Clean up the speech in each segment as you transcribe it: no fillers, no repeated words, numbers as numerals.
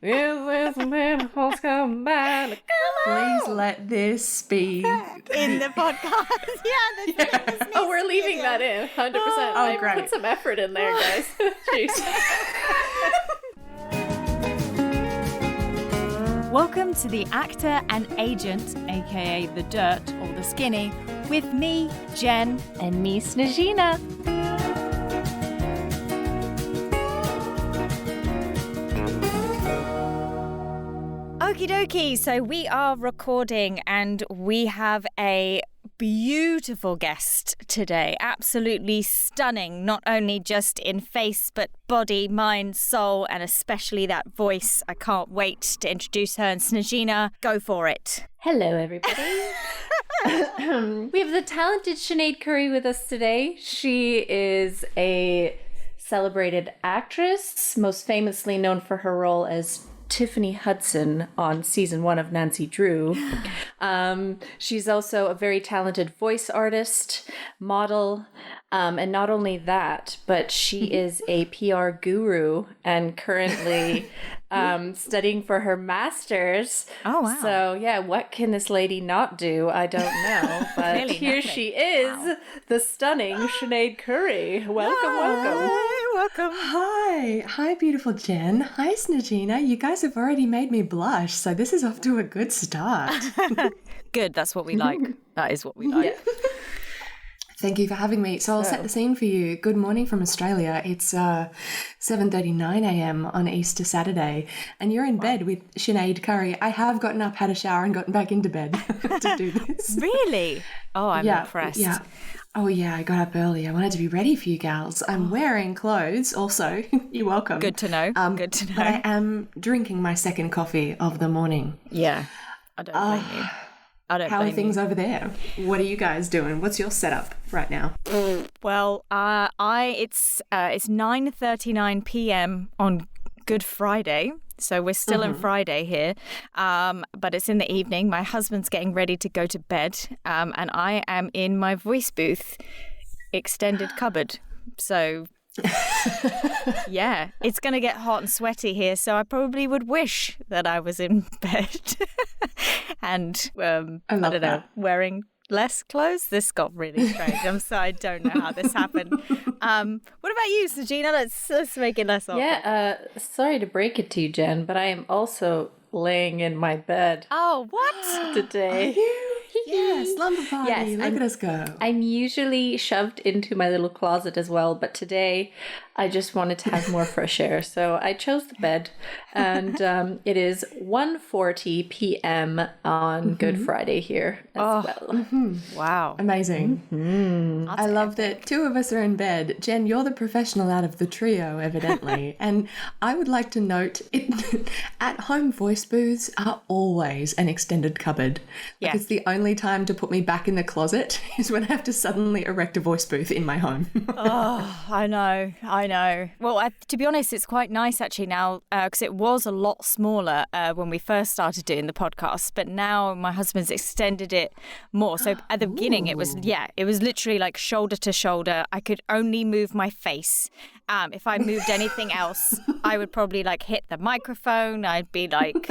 Is this man who's come back? Please let this be in the podcast. Yeah. Oh, we're leaving that in, 100%. I great. put some effort in there, guys. Jeez. Welcome to The Actor and Agent, aka The Dirt or The Skinny, with me, Jen. And me, Snejina. Okie dokie, so we are recording and we have a beautiful guest today. Absolutely stunning, not only just in face, but body, mind, soul, and especially that voice. I can't wait to introduce her. And Snejina, go for it. Hello, everybody. We have the talented Sinead Curry with us today. She is a celebrated actress, most famously known for her role as Tiffany Hudson on season 1 of Nancy Drew. She's also a very talented voice artist, model, and not only that, but she is a PR guru and currently studying for her master's. Oh, wow. So, yeah, what can this lady not do? I don't know. But Clearly here nothing. she is, the stunning Sinead Curry. Welcome. Welcome. Hi, beautiful Jen. Hi, Snejina. You guys have already made me blush, so this is off to a good start. Good, that's what we like. That is what we like. Yeah. Thank you for having me. So I'll set the scene for you. Good morning from Australia. It's 7:39 a.m. on Easter Saturday, and you're in bed with Sinead Curry. I have gotten up, had a shower, and gotten back into bed to do this. Really? Oh, I'm impressed. Yeah. Oh, yeah, I got up early. I wanted to be ready for you gals. I'm wearing clothes also. You're welcome. Good to know. Good to know. But I am drinking my second coffee of the morning. Yeah. I don't blame you. I don't How are blame things you. over there? What are you guys doing? What's your setup right now? Well, it's 9:39 p.m. on Good Friday. So we're still in Friday here, but it's in the evening. My husband's getting ready to go to bed, and I am in my voice booth, extended cupboard. So, yeah, it's going to get hot and sweaty here, so I probably would wish that I was in bed and, I love don't know, that. wearing less clothes. This got really strange. I'm sorry, I don't know how this happened. What about you, Snejina? Let's make it less awkward. Yeah, sorry to break it to you, Jen, but I am also laying in my bed Oh, what? today. Yes, slumber party. Yes, Look at us go. I'm usually shoved into my little closet as well, but today I just wanted to have more fresh air, so I chose the bed, and it is 1:40 p.m. on Good Friday here as well. Wow. Amazing. I love that two of us are in bed. Jen, you're the professional out of the trio, evidently. And I would like to note, at-home voice booths are always an extended cupboard. Yeah. Because the only time to put me back in the closet is when I have to suddenly erect a voice booth in my home. Oh, I know. Well, to be honest, it's quite nice actually now because it was a lot smaller when we first started doing the podcast, but now my husband's extended it more. So at the beginning, it was literally like shoulder to shoulder. I could only move my face. If I moved anything else, I would probably like hit the microphone. I'd be like,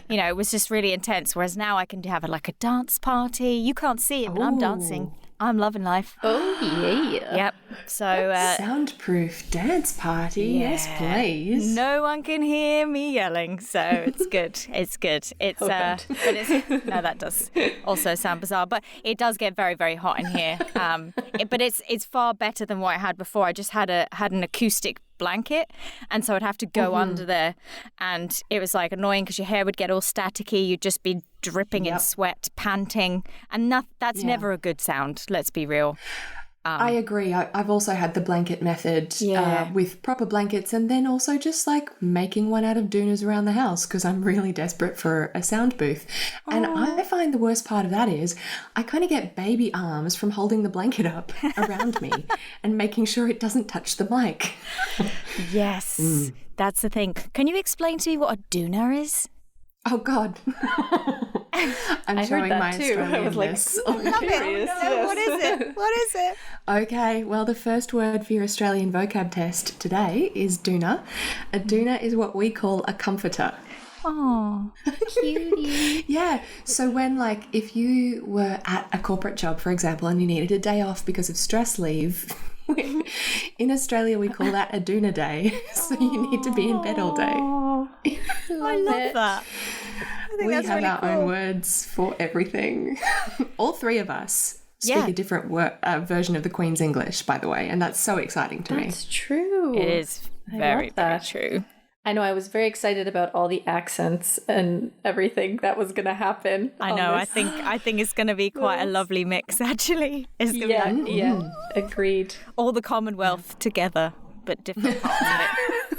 it was just really intense. Whereas now I can have a dance party. You can't see it, but I'm dancing. I'm loving life. Oh, yeah. Yep. So Soundproof dance party. Yes, yeah. please. No one can hear me yelling, so it's good. It's good. It's but it's no, that does also sound bizarre, but it does get very, very hot in here. But it's far better than what I had before. I just had an acoustic blanket, and so I'd have to go under there, and it was annoying because your hair would get all staticky. You'd just be dripping in sweat, panting, and that's never a good sound. Let's be real. I agree. I've also had the blanket method with proper blankets, and then also just making one out of doonas around the house because I'm really desperate for a sound booth. And I find the worst part of that is I kind of get baby arms from holding the blanket up around me and making sure it doesn't touch the mic. Yes, that's the thing. Can you explain to me what a doona is? Oh, God. I'm showing my Australianness. I was like, Love it. No, what is it? What is it? Okay, well, the first word for your Australian vocab test today is doona. A doona is what we call a comforter. Oh, cutie. Yeah, so when, like, if you were at a corporate job, for example, and you needed a day off because of stress leave, in Australia we call that a doona day. So you need to be in bed all day. I love that. I think We that's have really our cool. own words for everything. All three of us speak a different version of the Queen's English, by the way, and that's so exciting to me. That's true. It is very, very true. I know, I was very excited about all the accents and everything that was going to happen. I know. I think it's going to be quite a lovely mix, actually. It's going to be like, agreed. all the Commonwealth together, but different parts of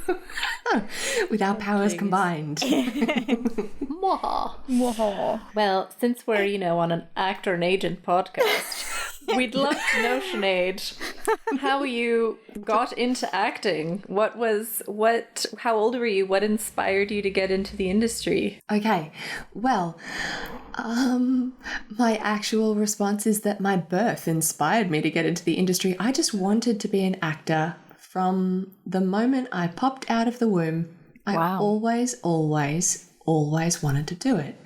it. With our powers combined. Well, since we're, on an actor and agent podcast, we'd love to know, Sinead, how you got into acting. How old were you? What inspired you to get into the industry? Okay, well, my actual response is that my birth inspired me to get into the industry. I just wanted to be an actor from the moment I popped out of the womb. I always wanted to do it.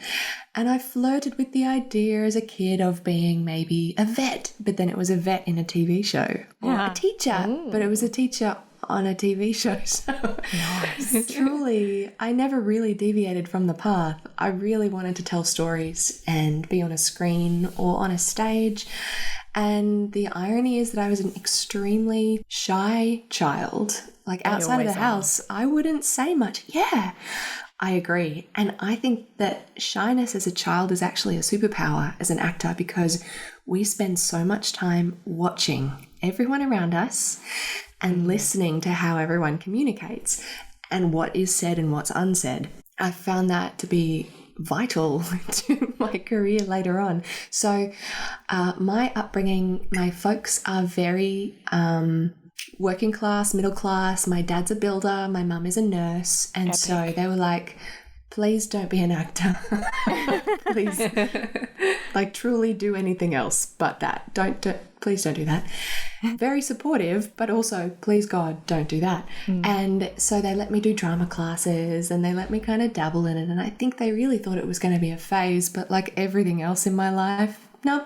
And I flirted with the idea as a kid of being maybe a vet, but then it was a vet in a TV show, or a teacher, but it was a teacher on a TV show. So truly, I never really deviated from the path. I really wanted to tell stories and be on a screen or on a stage. And the irony is that I was an extremely shy child. Like outside of the house, I wouldn't say much. Yeah, I agree. And I think that shyness as a child is actually a superpower as an actor, because we spend so much time watching everyone around us and listening to how everyone communicates and what is said and what's unsaid. I found that to be vital to my career later on. So my upbringing, my folks are very working class, middle class. My dad's a builder, my mum is a nurse, and so they were like, please don't be an actor. Please, like, truly do anything else but that. Please don't do that. Very supportive, but also, please God, don't do that. And so they let me do drama classes and they let me kind of dabble in it. And I think they really thought it was going to be a phase, but like everything else in my life, no.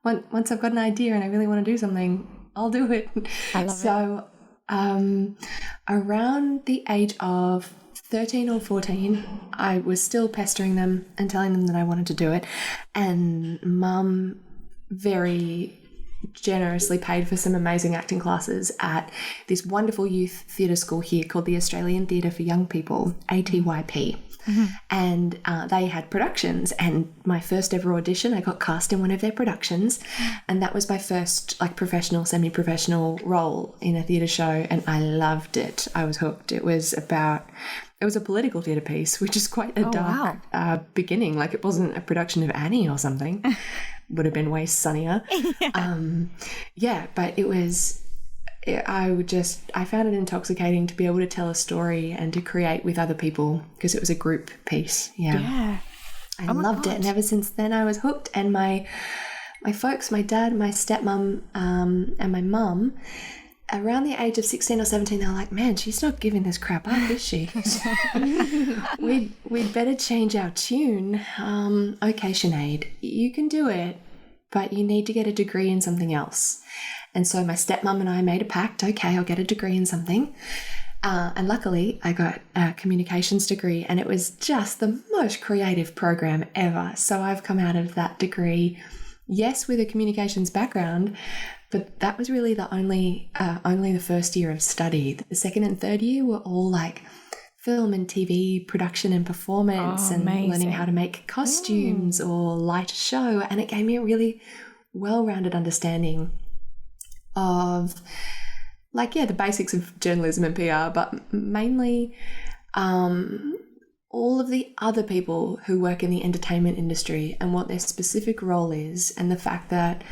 Once I've got an idea and I really want to do something, I'll do it. I love it. Around the age of 13 or 14, I was still pestering them and telling them that I wanted to do it. And Mum very generously paid for some amazing acting classes at this wonderful youth theatre school here called the Australian Theatre for Young People, ATYP. And they had productions, and my first ever audition, I got cast in one of their productions, and that was my first like professional, semi-professional role in a theatre show, and I loved it. I was hooked. It was a political theatre piece, which is quite a dark beginning. Like, it wasn't a production of Annie or something. Would have been way sunnier. But it was... I found it intoxicating to be able to tell a story and to create with other people, because it was a group piece. I loved it, and ever since then I was hooked. And my folks, my dad, my stepmom, and my mum, around the age of 16 or 17, they were like, man, she's not giving this crap up, is she? We'd better change our tune. Okay, Sinead, you can do it, but you need to get a degree in something else. And so my stepmom and I made a pact. Okay, I'll get a degree in something. And luckily, I got a communications degree, and it was just the most creative program ever. So I've come out of that degree, yes, with a communications background, but that was really the only the first year of study. The second and third year were all like film and TV production and performance, and learning how to make costumes or light a show. And it gave me a really well-rounded understanding of the basics of journalism and PR, but mainly all of the other people who work in the entertainment industry and what their specific role is, and the fact that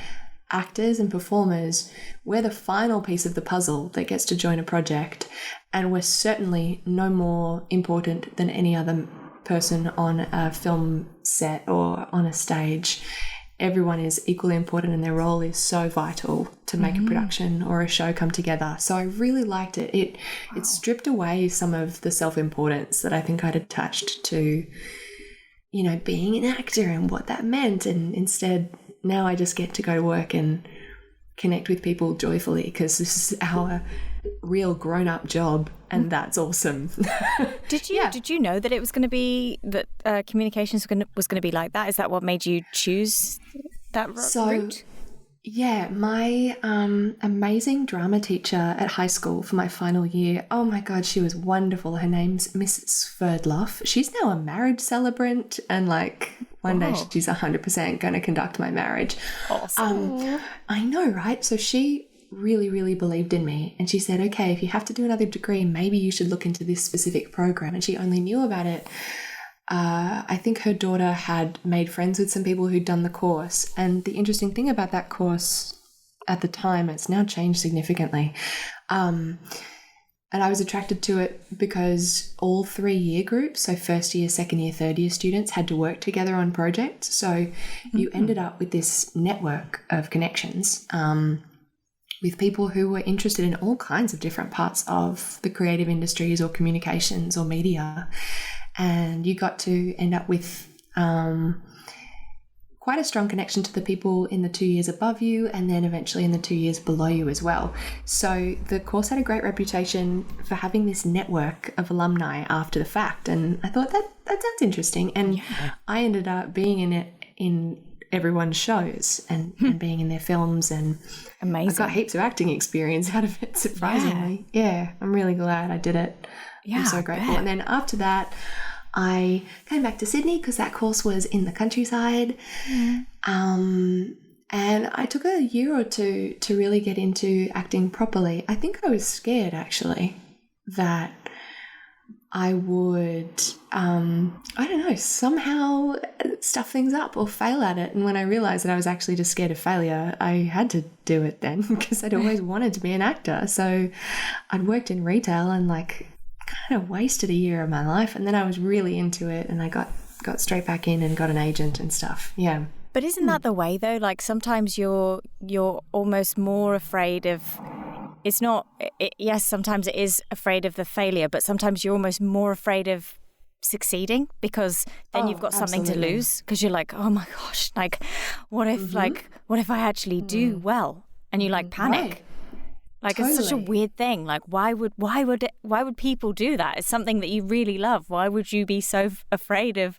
actors and performers, we're the final piece of the puzzle that gets to join a project, and we're certainly no more important than any other person on a film set or on a stage, everyone is equally important and their role is so vital to make a production or a show come together. So I really liked it. It stripped away some of the self-importance that I think I'd attached to, you know, being an actor and what that meant. And instead, now I just get to go to work and connect with people joyfully because this is our real grown-up job, and that's awesome. Did you know that it was going to be that communications was going to be like that? Is that what made you choose that route? Yeah, my amazing drama teacher at high school for my final year, oh my God, she was wonderful. Her name's Miss Sverdlov. She's now a marriage celebrant, and like one day she's 100% going to conduct my marriage. Awesome. I know, right? So she really, really believed in me, and she said, okay, if you have to do another degree, maybe you should look into this specific program. And she only knew about it. I think her daughter had made friends with some people who'd done the course. And the interesting thing about that course at the time, it's now changed significantly. And I was attracted to it because all 3 year groups, so first year, second year, third year students, had to work together on projects. So you ended up with this network of connections with people who were interested in all kinds of different parts of the creative industries or communications or media. And you got to end up with quite a strong connection to the people in the 2 years above you, and then eventually in the 2 years below you as well. So the course had a great reputation for having this network of alumni after the fact, and I thought that sounds interesting. And I ended up being in it in everyone's shows and being in their films, and amazing. I got heaps of acting experience out of it, surprisingly. Yeah, I'm really glad I did it. Yeah, I'm so grateful. And then after that, I came back to Sydney because that course was in the countryside. And I took a year or two to really get into acting properly. I think I was scared, actually, that I would, I don't know, somehow stuff things up or fail at it. And when I realised that I was actually just scared of failure, I had to do it then because I'd always wanted to be an actor. So I'd worked in retail and like kind of wasted a year of my life, and then I was really into it and I got straight back in and got an agent and stuff. Yeah. But isn't that the way though? Like sometimes you're almost more afraid of, it's not, yes, sometimes it is afraid of the failure, but sometimes you're almost more afraid of succeeding because then you've got something to lose, because you're like, oh my gosh, like what if I actually do well? And you like panic. Right. Like Totally. It's such a weird thing. Like why would people do that? It's something that you really love. Why would you be so afraid of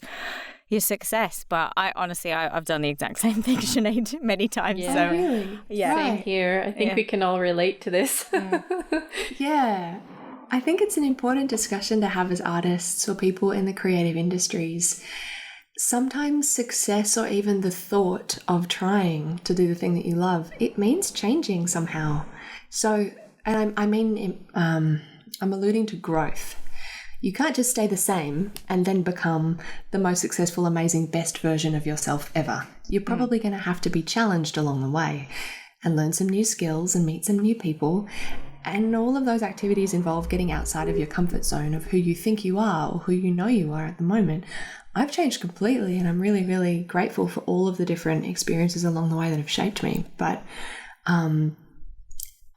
your success? But I've done the exact same thing, Sinead, many times. Yeah. So Really? yeah, Same here. I think we can all relate to this. Yeah. I think it's an important discussion to have as artists or people in the creative industries. Sometimes success or even the thought of trying to do the thing that you love, it means changing somehow. So, and I'm alluding to growth. You can't just stay the same and then become the most successful, amazing, best version of yourself ever. You're probably going to have to be challenged along the way and learn some new skills and meet some new people. And all of those activities involve getting outside of your comfort zone of who you think you are or who you know you are at the moment. I've changed completely, and I'm really, really grateful for all of the different experiences along the way that have shaped me. But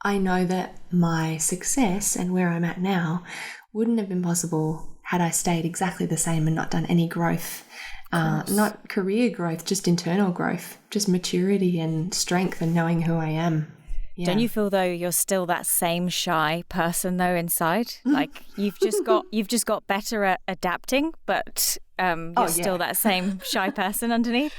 I know that my success and where I'm at now wouldn't have been possible had I stayed exactly the same and not done any growth. Not career growth, just internal growth, just maturity and strength and knowing who I am. Yeah. Don't you feel though you're still that same shy person though inside? Like you've just got better at adapting, but you're still that same shy person underneath.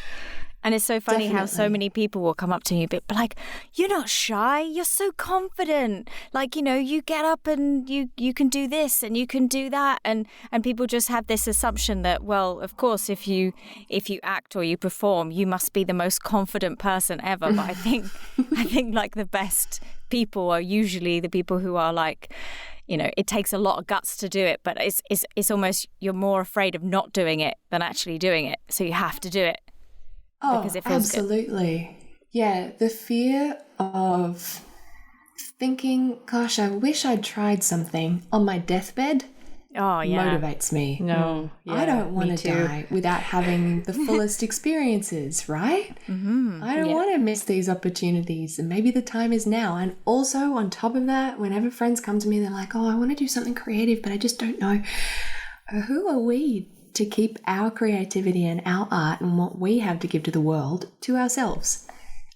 And it's so funny how so many people will come up to you, but like, you're not shy, you're so confident. Like, you know, you get up and you can do this and you can do that. And people just have this assumption that, well, of course, if you act or you perform, you must be the most confident person ever. But I think like the best people are usually the people who are like, you know, it takes a lot of guts to do it, but it's almost, you're more afraid of not doing it than actually doing it. So you have to do it. Oh, because it feels absolutely. Good. Yeah, the fear of thinking, gosh, I wish I'd tried something on my deathbed motivates me. No, I don't want to die without having the fullest experiences, right? I don't want to miss these opportunities, and maybe the time is now. And also on top of that, whenever friends come to me, they're like, oh, I want to do something creative, but I just don't know. Who are we to keep our creativity and our art and what we have to give to the world to ourselves?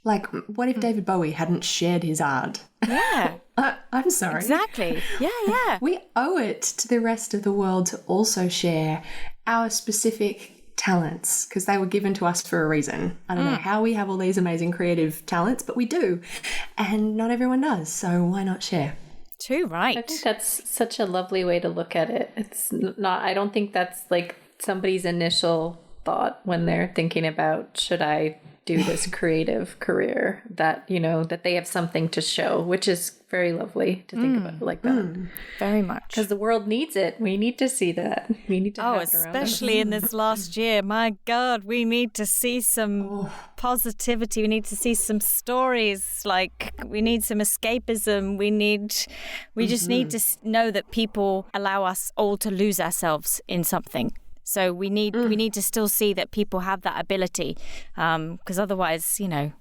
Like, what if David Bowie hadn't shared his art? Yeah. I'm sorry. Exactly. Yeah. We owe it to the rest of the world to also share our specific talents because they were given to us for a reason. I don't know how we have all these amazing creative talents, but we do. And not everyone does. So why not share? Too right. I think that's such a lovely way to look at it. It's not, I don't think that's like somebody's initial thought when they're thinking about, should I do this creative career, that, you know, that they have something to show, which is very lovely to think about it like that. Very much. Because the world needs it. We need to see that. We need to have it around us. Especially in this last year. My God, we need to see some positivity. We need to see some stories. Like, we need some escapism. We just need to know that people allow us all to lose ourselves in something. So we need to still see that people have that ability, because otherwise, you know,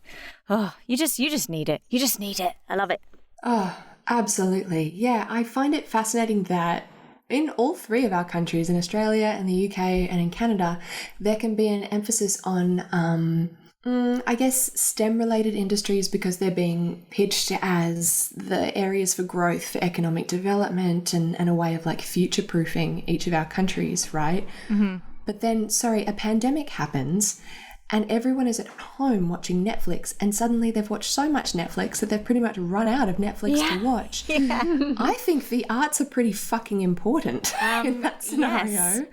you just need it. You just need it. I love it. Oh, absolutely. Yeah, I find it fascinating that in all three of our countries, in Australia and the UK and in Canada, there can be an emphasis on I guess STEM-related industries because they're being pitched as the areas for growth, for economic development and a way of like future-proofing each of our countries, right? But then, a pandemic happens and everyone is at home watching Netflix and suddenly they've watched so much Netflix that they've pretty much run out of Netflix to watch. I think the arts are pretty fucking important in that scenario.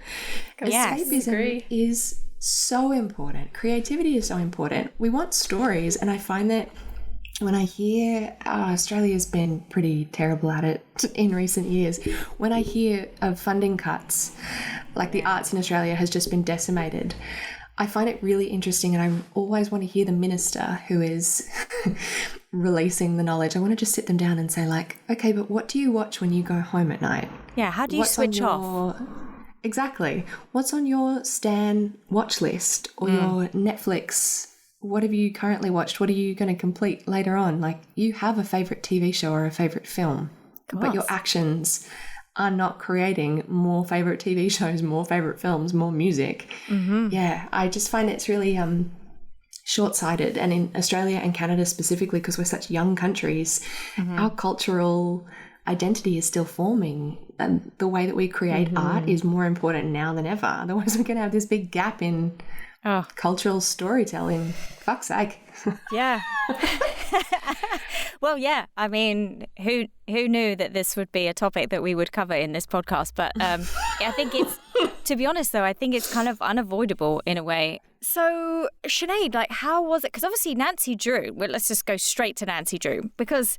Escapism is so important. Creativity is so important. We want stories, and I find that when I hear Australia's been pretty terrible at it in recent years, when I hear of funding cuts, like the arts in Australia has just been decimated, I find it really interesting, and I always want to hear the minister who is releasing the knowledge. I want to just sit them down and say, like, okay, but what do you watch when you go home at night? Yeah, how do you switch off? Exactly. What's on your Stan watch list or your Netflix? What have you currently watched? What are you going to complete later on? Like, you have a favourite TV show or a favourite film, but your actions are not creating more favourite TV shows, more favourite films, more music. Yeah, I just find it's really short-sighted. And in Australia and Canada specifically, because we're such young countries, our cultural identity is still forming, and the way that we create art is more important now than ever. Otherwise we're going to have this big gap in cultural storytelling. Fuck's sake. Yeah. Well, yeah, I mean, who knew that this would be a topic that we would cover in this podcast? But I think it's, to be honest though, I think it's kind of unavoidable in a way. So Sinead, like, how was it? Because obviously Nancy Drew, well, let's just go straight to Nancy Drew, because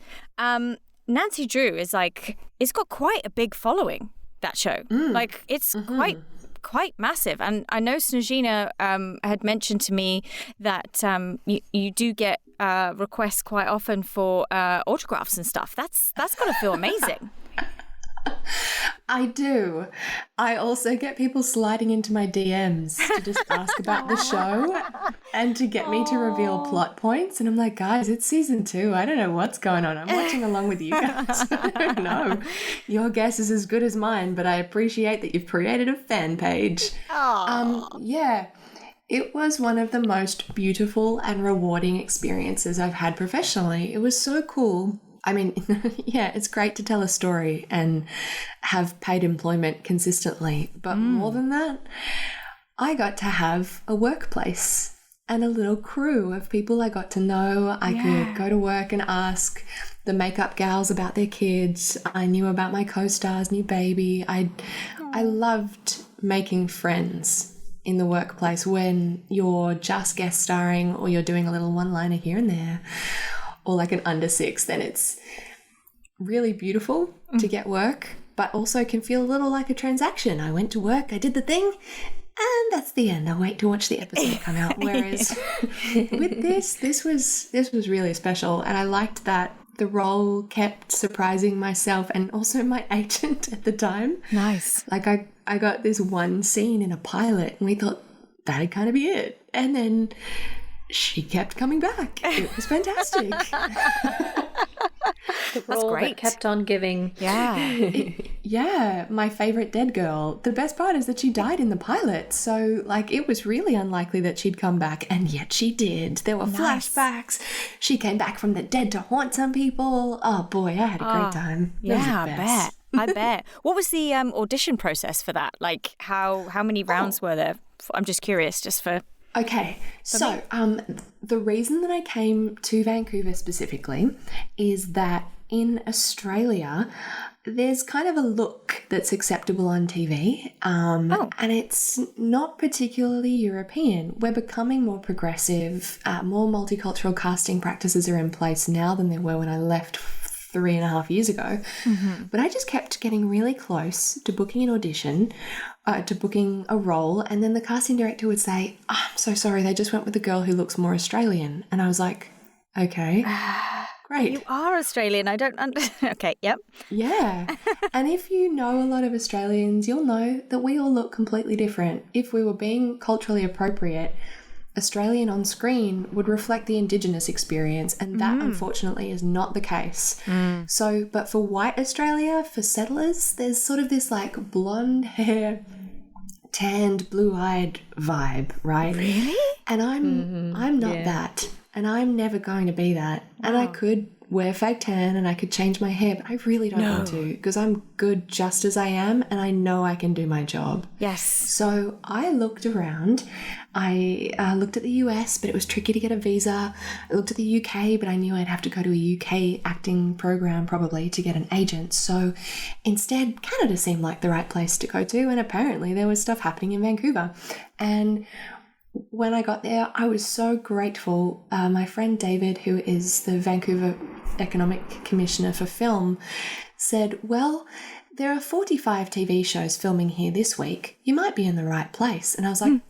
Nancy Drew is like, it's got quite a big following, that show. Like, it's quite massive. And I know Snejina had mentioned to me that you do get requests quite often for autographs and stuff. That's got to feel amazing. I do. I also get people sliding into my DMs to just ask about the show and to get me to reveal plot points. And I'm like, guys, it's season 2. I don't know what's going on. I'm watching along with you guys. I don't know. Your guess is as good as mine, but I appreciate that you've created a fan page. Yeah. It was one of the most beautiful and rewarding experiences I've had professionally. It was so cool. I mean, yeah, it's great to tell a story and have paid employment consistently. But more than that, I got to have a workplace and a little crew of people I got to know. I could go to work and ask the makeup gals about their kids. I knew about my co-star's new baby. I loved making friends in the workplace when you're just guest starring or you're doing a little one-liner here and there, or like an under 6, then it's really beautiful to get work, but also can feel a little like a transaction. I went to work, I did the thing, and that's the end. I'll wait to watch the episode come out. Whereas with this was really special, and I liked that the role kept surprising myself and also my agent at the time. Nice. Like I got this one scene in a pilot and we thought that'd kind of be it. And then she kept coming back. It was fantastic. The role great. that kept on giving. Yeah. Yeah, my favorite dead girl. The best part is that she died in the pilot. So, like, it was really unlikely that she'd come back, and yet she did. There were flashbacks. She came back from the dead to haunt some people. Oh, boy, I had a great time. That was the Yeah, I best. bet. I bet. What was the audition process for that? Like, how many rounds were there? I'm just curious, just for... Okay, so the reason that I came to Vancouver specifically is that in Australia, there's kind of a look that's acceptable on TV, and it's not particularly European. We're becoming more progressive. More multicultural casting practices are in place now than there were when I left 3.5 years ago. Mm-hmm. But I just kept getting really close to booking an audition, to booking a role, and then the casting director would say, oh, I'm so sorry, they just went with the girl who looks more Australian. And I was like, okay, great. You are Australian. I don't Okay, yep. Yeah. And if you know a lot of Australians, you'll know that we all look completely different. If we were being culturally appropriate, Australian on screen would reflect the Indigenous experience, and that unfortunately is not the case. So, but for white Australia, for settlers, there's sort of this like blonde hair, tanned, blue-eyed vibe, right? Really? And I'm not that, and I'm never going to be that. Wow. And I could wear fake tan and I could change my hair, but I really don't want to, because I'm good just as I am, and I know I can do my job. Yes. So I looked around. I looked at the US, but it was tricky to get a visa. I looked at the UK, but I knew I'd have to go to a UK acting program probably to get an agent. So instead, Canada seemed like the right place to go to, and apparently there was stuff happening in Vancouver. And when I got there, I was so grateful. My friend David, who is the Vancouver Economic Commissioner for Film, said, well, there are 45 TV shows filming here this week. You might be in the right place. And I was like,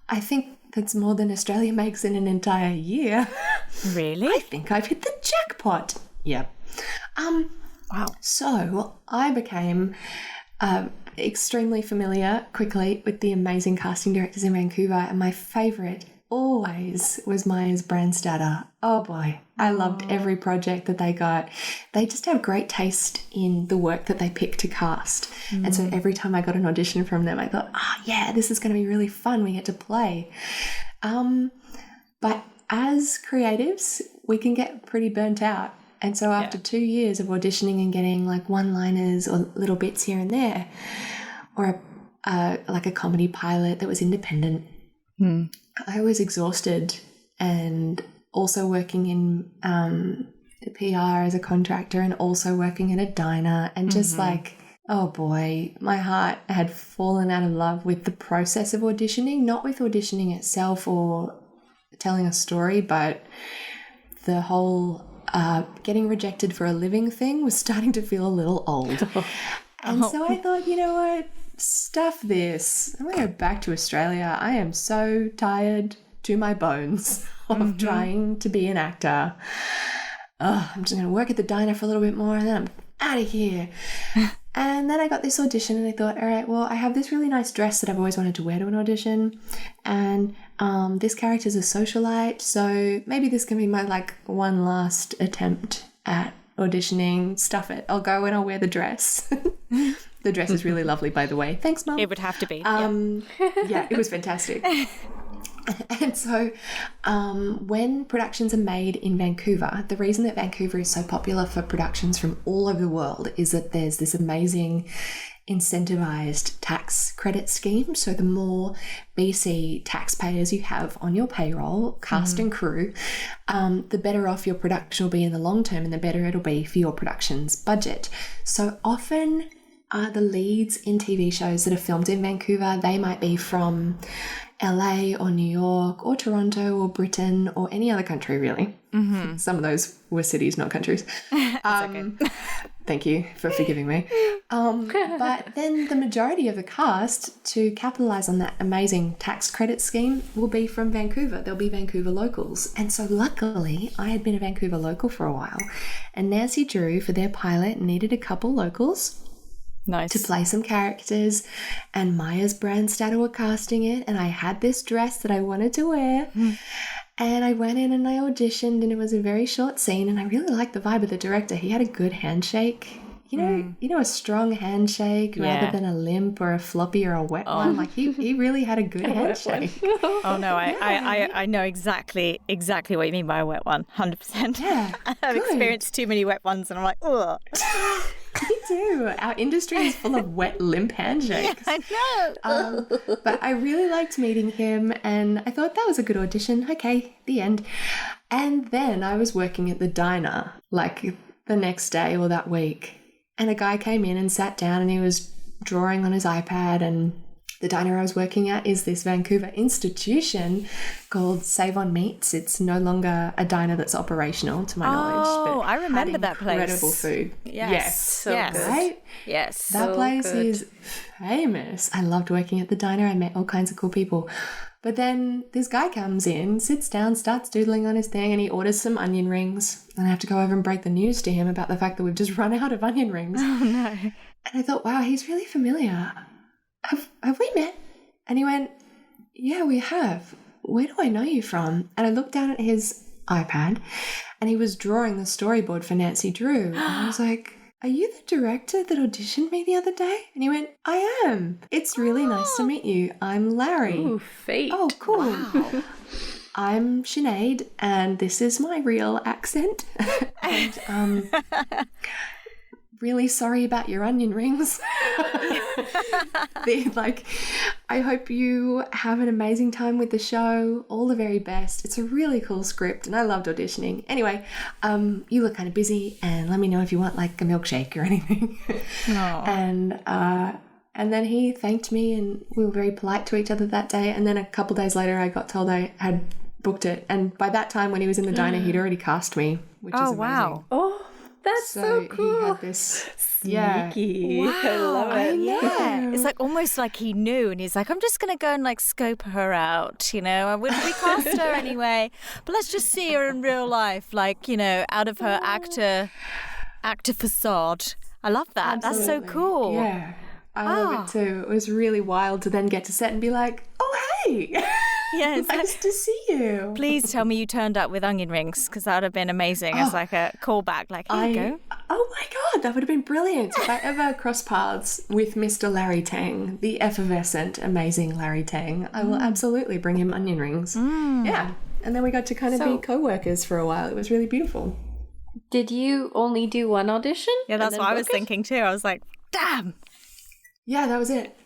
I think that's more than Australia makes in an entire year. Really? I think I've hit the jackpot. Yep. Wow. So I became extremely familiar quickly with the amazing casting directors in Vancouver, and my favourite always was Myers Brandstatter. Oh boy, I loved every project that they got. They just have great taste in the work that they pick to cast. And so every time I got an audition from them, I thought, yeah, this is going to be really fun. We get to play. But as creatives, we can get pretty burnt out. And so after 2 years of auditioning and getting like one-liners or little bits here and there, or like a comedy pilot that was independent, I was exhausted, and also working in PR as a contractor and also working in a diner, and just like, oh boy, my heart had fallen out of love with the process of auditioning, not with auditioning itself or telling a story, but the whole getting rejected for a living thing was starting to feel a little old. And so I thought, you know what? Stuff this. I'm going to go back to Australia. I am so tired to my bones of trying to be an actor. I'm just going to work at the diner for a little bit more and then I'm out of here. And then I got this audition and I thought, all right, well, I have this really nice dress that I've always wanted to wear to an audition. And this character's a socialite, so maybe this can be my like one last attempt at auditioning. Stuff it. I'll go and I'll wear the dress. The dress is really lovely, by the way. Thanks, Mum. It would have to be. Yeah, it was fantastic. And so when productions are made in Vancouver, the reason that Vancouver is so popular for productions from all over the world is that there's this amazing incentivized tax credit scheme. So the more BC taxpayers you have on your payroll, cast and crew, the better off your production will be in the long term, and the better it'll be for your production's budget. So often the leads in TV shows that are filmed in Vancouver, they might be from LA or New York or Toronto or Britain or any other country, really. Some of those were cities, not countries. Thank you for forgiving me. But then the majority of the cast, to capitalise on that amazing tax credit scheme, will be from Vancouver. They'll be Vancouver locals. And so luckily, I had been a Vancouver local for a while. And Nancy Drew, for their pilot, needed a couple locals. Nice. To play some characters, and Myers Brandstatter were casting it, and I had this dress that I wanted to wear, and I went in and I auditioned, and it was a very short scene, and I really liked the vibe of the director. He had a good handshake, you know, a strong handshake rather than a limp or a floppy or a wet one. Like he really had a good handshake. Oh no, I know exactly what you mean by a wet one, 100%. Yeah, I've experienced too many wet ones, and I'm like, ugh. Me too. Our industry is full of wet limp handshakes. Yeah, I know. But I really liked meeting him, and I thought that was a good audition. Okay, the end. And then I was working at the diner, like the next day or that week, and a guy came in and sat down, and he was drawing on his iPad, and the diner I was working at is this Vancouver institution called Save on Meats. It's no longer a diner that's operational, to my knowledge. Oh, I remember that place. Incredible food. Yes. So good. Right? Yes. That So place good. is famous. I loved working at the diner. I met all kinds of cool people. But then this guy comes in, sits down, starts doodling on his thing, and he orders some onion rings. And I have to go over and break the news to him about the fact that we've just run out of onion rings. Oh no. And I thought, wow, he's really familiar. Have we met? And he went, yeah, we have. Where do I know you from? And I looked down at his iPad, and he was drawing the storyboard for Nancy Drew. And I was like, are you the director that auditioned me the other day? And he went, I am. It's really nice to meet you. I'm Larry. Ooh, fate. Oh, cool. Wow. I'm Sinead, and this is my real accent. And really sorry about your onion rings. I hope you have an amazing time with the show. All the very best. It's a really cool script, and I loved auditioning. Anyway, you look kind of busy, and let me know if you want like a milkshake or anything. And then he thanked me, and we were very polite to each other that day. And then a couple days later, I got told I had booked it. And by that time, when he was in the diner, he'd already cast me, which is amazing. Wow. Oh, that's so cool. He had this, Sneaky. Wow. I love it. I know. Yeah, it's like almost like he knew, and he's like, I'm just gonna go and like scope her out, you know. I wouldn't recast her anyway, but let's just see her in real life, like, you know, out of her actor facade. I love that. Absolutely. That's so cool. Yeah, I love it too. It was really wild to then get to set and be like, oh hey, Yeah, it's nice to see you. Please tell me you turned up with onion rings, because that would have been amazing as like a callback. Like, here you go. Oh my god, that would have been brilliant. If I ever cross paths with Mr. Larry Tang, the effervescent, amazing Larry Tang, I will absolutely bring him onion rings. Yeah. And then we got to kind of be co-workers for a while. It was really beautiful. Did you only do one audition? Yeah, that's and what then I was book it? thinking too. I was like, damn. Yeah, that was it.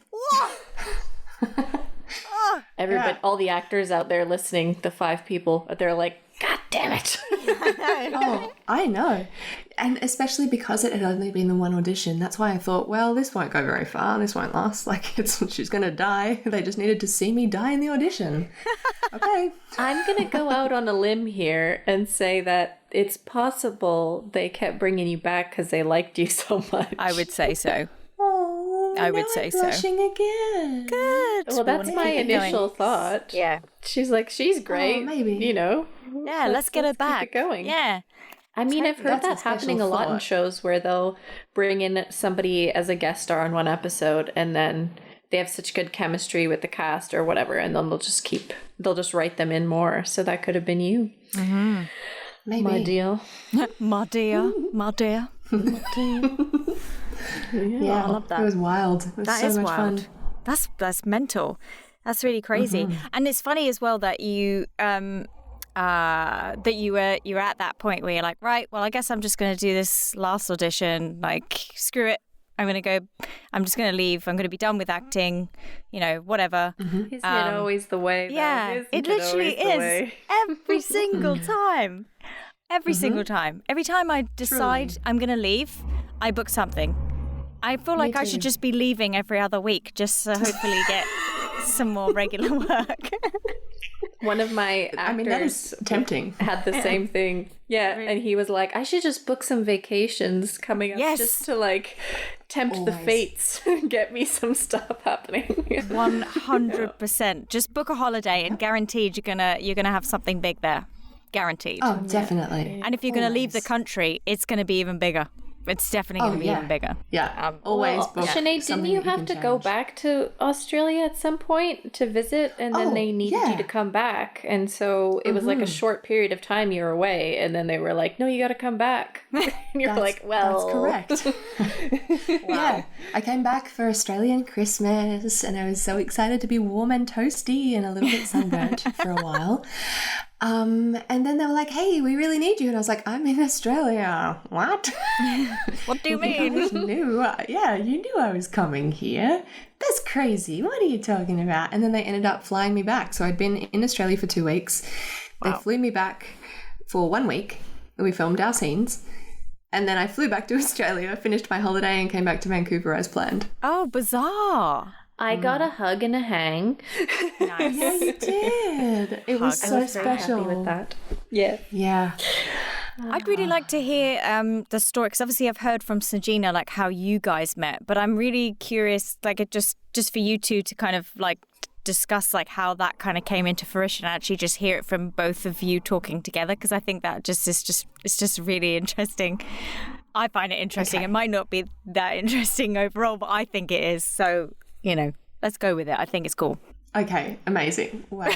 Everybody, all the actors out there listening, the 5 people, they're like, God damn it. Oh, I know. And especially because it had only been the one audition, that's why I thought, well, this won't go very far. This won't last. Like, she's going to die. They just needed to see me die in the audition. Okay. I'm going to go out on a limb here and say that it's possible they kept bringing you back because they liked you so much. I would say so. Oh, I would now say I'm so. blushing again. Good. Well, that's We my wanna keep it initial going. thought. Yeah. She's like, she's great. maybe. You know? Yeah, let's get her back. Keep it going. Yeah. I mean, I've heard That's a that happening a special lot in thought. shows where they'll bring in somebody as a guest star on one episode and then they have such good chemistry with the cast or whatever, and then they'll just write them in more. So that could have been you. Mm-hmm. Maybe. My deal. My dear. My dear. Yeah, I love that. It was wild. It was That so is much wild. fun. That's mental. That's really crazy. And it's funny as well that you you were at that point where you're like, right, well, I guess I'm just going to do this last audition. Like, screw it. I'm just going to leave. I'm going to be done with acting, you know, whatever. Isn't it always the way? Though? Yeah, Isn't it literally always the is. way? Every single time. Every single time. Every time I decide I'm going to leave, I book something. I feel like I should just be leaving every other week just to hopefully get some more regular work. One of my actors that is tempting. had the same thing. Yeah, and he was like, I should just book some vacations coming up just to like tempt the fates and get me some stuff happening. 100%. Just book a holiday and guaranteed you're gonna have something big there. Guaranteed. Oh, definitely. And if you're gonna leave the country, it's gonna be even bigger. It's definitely going to be even bigger. Yeah, always book. Sinead, didn't you have to go back to Australia at some point to visit, and then they needed you to come back, and so it was like a short period of time you were away, and then they were like, "No, you got to come back," and you're like, "Well, that's correct." Yeah, I came back for Australian Christmas, and I was so excited to be warm and toasty and a little bit sunburnt for a while. And then they were like, "Hey, we really need you." And I was like, "I'm in Australia." What? What do you mean? You knew I was coming here. That's crazy. What are you talking about? And then they ended up flying me back. So I'd been in Australia for 2 weeks. They flew me back for 1 week. And we filmed our scenes. And then I flew back to Australia, finished my holiday, and came back to Vancouver as planned. Oh, bizarre. I got a hug and a hang. Nice. Yeah, you did. It was so special. Happy with that. Yeah. Yeah. I'd really like to hear the story, because obviously I've heard from Snejina like how you guys met, but I'm really curious, like it just for you two to kind of like discuss like how that kind of came into fruition, and actually just hear it from both of you talking together, because I think that it's just really interesting. I find it interesting. It might not be that interesting overall, but I think it is. So, let's go with it. I think it's cool. Okay, amazing. Well,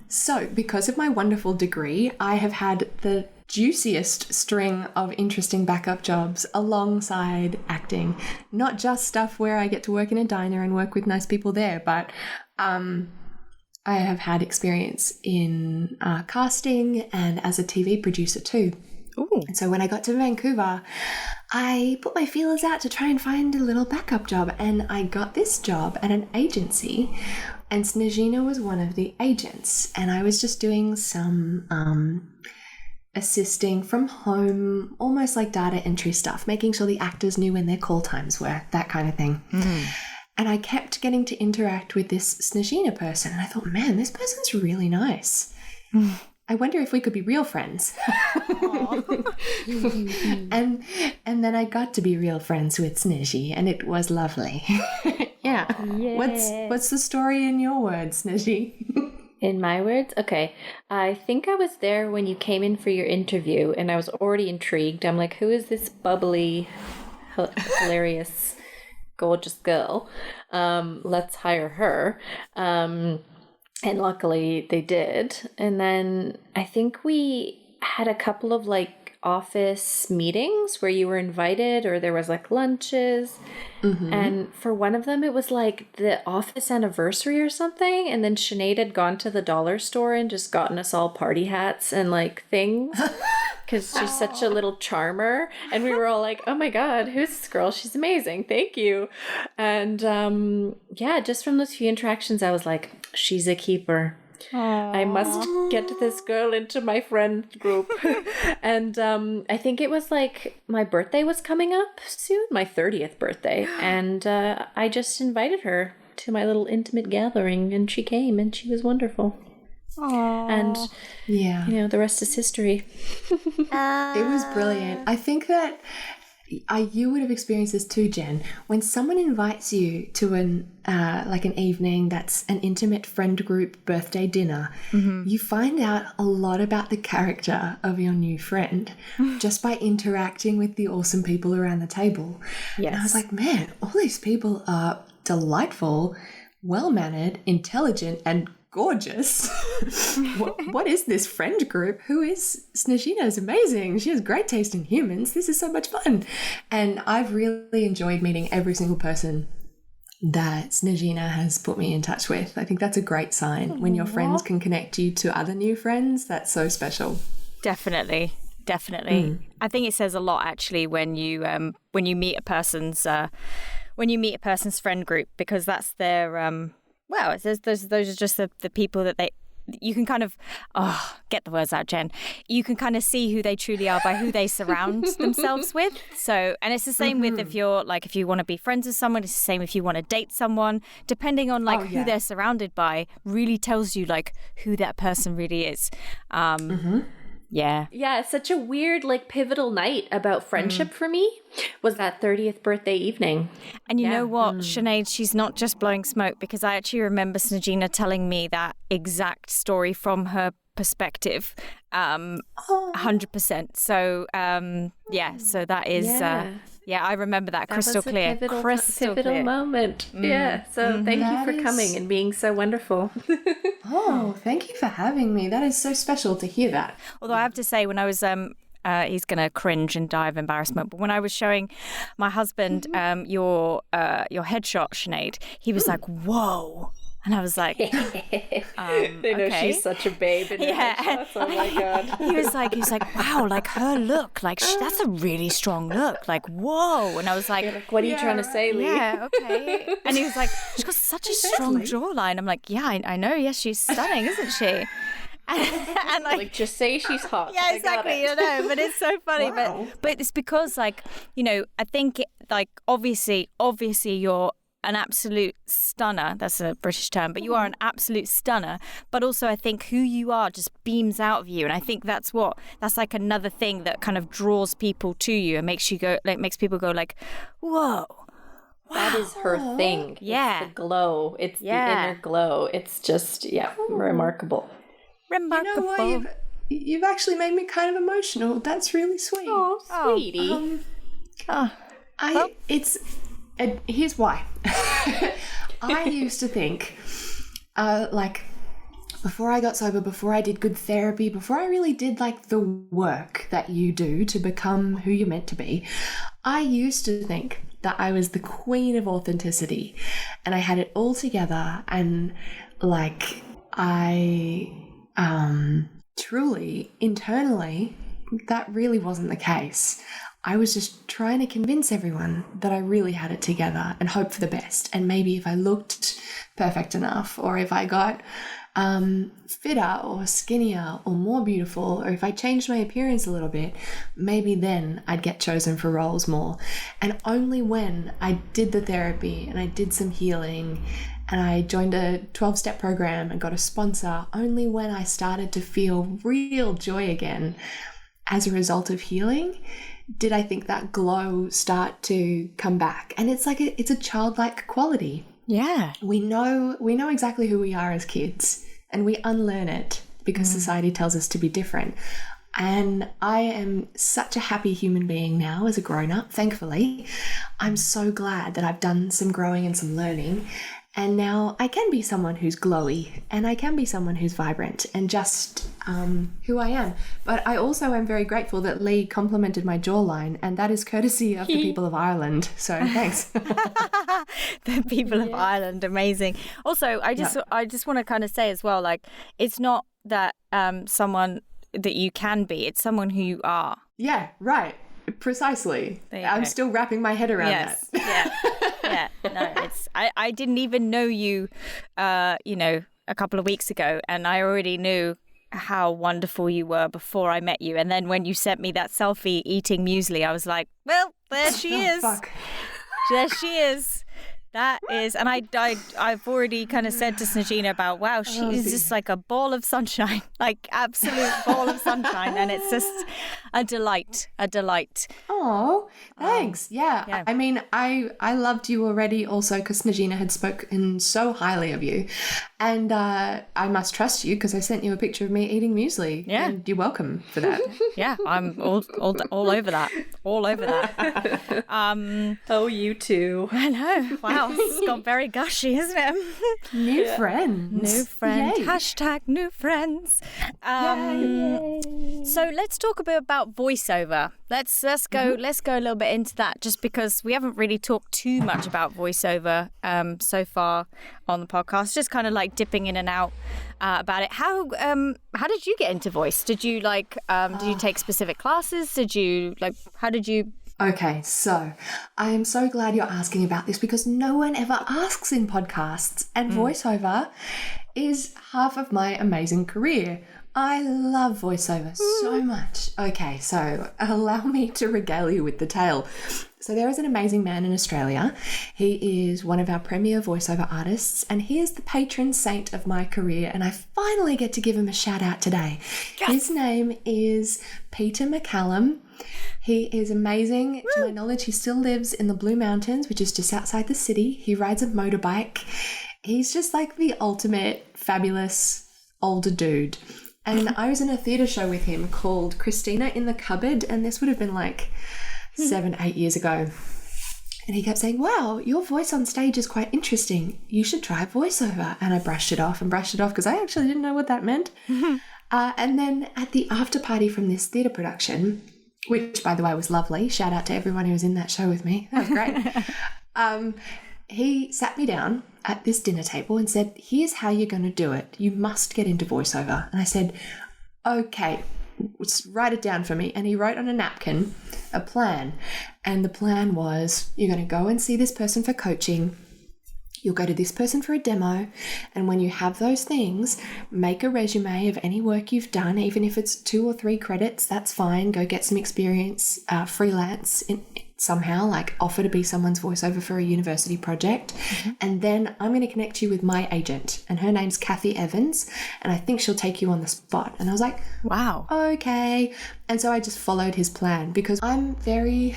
so because of my wonderful degree, I have had the juiciest string of interesting backup jobs alongside acting. Not just stuff where I get to work in a diner and work with nice people there, but I have had experience in casting and as a TV producer too. Ooh. And so when I got to Vancouver, I put my feelers out to try and find a little backup job, and I got this job at an agency, and Snejina was one of the agents, and I was just doing some assisting from home, almost like data entry stuff, making sure the actors knew when their call times were, that kind of thing. Mm. And I kept getting to interact with this Snejina person, and I thought, man, this person's really nice. I wonder if we could be real friends. and then I got to be real friends with Sneji, and it was lovely. Yeah. What's the story in your words, Sneji? In my words? Okay. I think I was there when you came in for your interview, and I was already intrigued. I'm like, who is this bubbly, hilarious, gorgeous girl? Let's hire her. And luckily they did. And then I think we had a couple of like office meetings where you were invited, or there was like lunches. Mm-hmm. And for one of them, it was like the office anniversary or something. And then Sinead had gone to the dollar store and just gotten us all party hats and like things. Because she's such a little charmer. And we were all like, oh my God, who's this girl? She's amazing. Thank you. And just from those few interactions, I was like, she's a keeper. Aww. I must get this girl into my friend group. And I think it was like my birthday was coming up soon, my 30th birthday. And I just invited her to my little intimate gathering, and she came, and she was wonderful. Aww. And the rest is history. It was brilliant. I think that you would have experienced this too, Jen. When someone invites you to an evening that's an intimate friend group birthday dinner, mm-hmm. you find out a lot about the character of your new friend just by interacting with the awesome people around the table. Yes. And I was like, man, all these people are delightful, well-mannered, intelligent, and gorgeous. What is this friend group? Who is Snejina? Is amazing. She has great taste in humans. This is so much fun. And I've really enjoyed meeting every single person that Snejina has put me in touch with. I think that's a great sign. Aww. When your friends can connect you to other new friends. That's so special. Definitely. I think it says a lot actually when you meet a person's friend group, because that's their those are just the people that you can kind of, get the words out, Jen. You can kind of see who they truly are by who they surround themselves with. So, and it's the same with if you want to be friends with someone, it's the same if you want to date someone. Depending on who they're surrounded by really tells you like who that person really is. Yeah. Yeah, such a weird, pivotal night about friendship for me was that 30th birthday evening. And you know what, Sinead, she's not just blowing smoke, because I actually remember Snejina telling me that exact story from her perspective, 100%. So, so that is... I remember that crystal clear. Pivotal moment. Yeah. So thank you for coming and being so wonderful. Thank you for having me. That is so special to hear that. Although I have to say, when I was he's going to cringe and die of embarrassment, but when I was showing my husband your headshot, Sinead, he was like, "Whoa." And I was like, They know she's such a babe in her headshots. Oh my God. He was like, wow, like her look, like that's a really strong look, like, whoa. And I was like, what are you trying to say, Lee? Yeah, okay. And he was like, she's got such a strong jawline. I'm like, yeah, I know. Yes, she's stunning, isn't she? And just say she's hot. Yeah, exactly. But it's so funny. Wow. But it's because I think obviously you're an absolute stunner. That's a British term, but you are an absolute stunner. But also I think who you are just beams out of you. And I think that's like another thing that kind of draws people to you and makes people go like, whoa. Wow. That is her thing. Yeah. It's the glow. It's the inner glow. It's just, remarkable. Remarkable. You know what? You've actually made me kind of emotional. That's really sweet. Oh, sweetie. Here's why. I used to think, before I got sober, before I did good therapy, before I really did the work that you do to become who you're meant to be, I used to think that I was the queen of authenticity and I had it all together, and truly, internally, that really wasn't the case. I was just trying to convince everyone that I really had it together and hope for the best. And maybe if I looked perfect enough, or if I got fitter or skinnier or more beautiful, or if I changed my appearance a little bit, maybe then I'd get chosen for roles more. And only when I did the therapy and I did some healing and I joined a 12-step program and got a sponsor, only when I started to feel real joy again as a result of healing, did I think that glow start to come back. And it's it's a childlike quality. Yeah. We know exactly who we are as kids, and we unlearn it because society tells us to be different. And I am such a happy human being now as a grown-up, thankfully. I'm so glad that I've done some growing and some learning. And now I can be someone who's glowy, and I can be someone who's vibrant and just who I am. But I also am very grateful that Lee complimented my jawline, and that is courtesy of the people of Ireland. So thanks. The people of Ireland, amazing. Also, I just want to kind of say as well, it's not that someone that you can be, it's someone who you are. Yeah, right. Precisely. I'm still wrapping my head around that. Yeah. No, I didn't even know you, a couple of weeks ago, and I already knew how wonderful you were before I met you. And then when you sent me that selfie eating muesli, I was like, well, there she is. Fuck. There she is. That is, and I've already kind of said to Snejina about, wow, she is just like a ball of sunshine, like absolute ball of sunshine, and it's just a delight. Oh, thanks. Yeah. I mean, I loved you already also because Snejina had spoken so highly of you, and I must trust you because I sent you a picture of me eating muesli. Yeah. And you're welcome for that. Yeah, I'm all over that. All over that. Oh, you too. I know. Wow. It's got very gushy, isn't it? New friends. New friends. Yay. Hashtag new friends. So let's talk a bit about voiceover. Let's go a little bit into that, just because we haven't really talked too much about voiceover so far on the podcast. Just kind of dipping in and out about it. How did you get into voice? Did you did you take specific classes? Did you how did you Okay, so I am so glad you're asking about this because no one ever asks in podcasts, and voiceover is half of my amazing career. I love voiceover so much. Okay, so allow me to regale you with the tale. So there is an amazing man in Australia. He is one of our premier voiceover artists, and he is the patron saint of my career, and I finally get to give him a shout out today. Yes. His name is Peter McCallum. He is amazing. To my knowledge, he still lives in the Blue Mountains, which is just outside the city. He rides a motorbike. He's just like the ultimate fabulous older dude. And I was in a theatre show with him called Christina in the Cupboard, and this would have been like 7-8 years ago. And he kept saying, wow, your voice on stage is quite interesting. You should try voiceover. And I brushed it off because I actually didn't know what that meant. And then at the after party from this theatre production, which, by the way, was lovely. Shout out to everyone who was in that show with me. That was great. He sat me down at this dinner table and said, here's how you're going to do it. You must get into voiceover. And I said, okay, write it down for me. And he wrote on a napkin a plan. And the plan was, you're going to go and see this person for coaching. You'll go to this person for a demo, and when you have those things, make a resume of any work you've done, even if it's 2 or 3 credits, that's fine. Go get some experience, freelance somehow, like offer to be someone's voiceover for a university project. And then I'm going to connect you with my agent, and her name's Kathy Evans, and I think she'll take you on the spot. And I was like, wow, okay. And so I just followed his plan because I'm very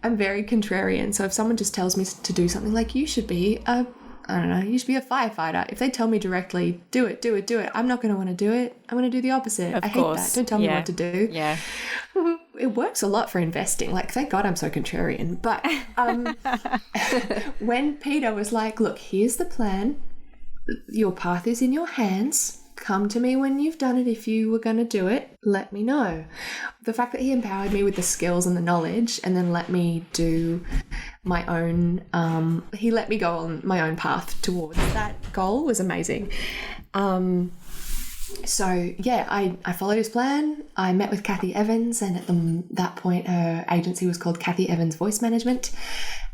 contrarian. So if someone just tells me to do something, like you should be a firefighter. If they tell me directly, do it, I'm not going to want to do it. I'm going to do the opposite. I hate that. Don't tell me what to do. Yeah. It works a lot for investing. Like, thank God I'm so contrarian. But when Peter was like, look, here's the plan. Your path is in your hands. Come to me when you've done it. If you were going to do it, let me know. The fact that he empowered me with the skills and the knowledge and then let me do my own, he let me go on my own path towards that goal was amazing. So yeah, I followed his plan. I met with Kathy Evans, and at that point her agency was called Kathy Evans Voice Management.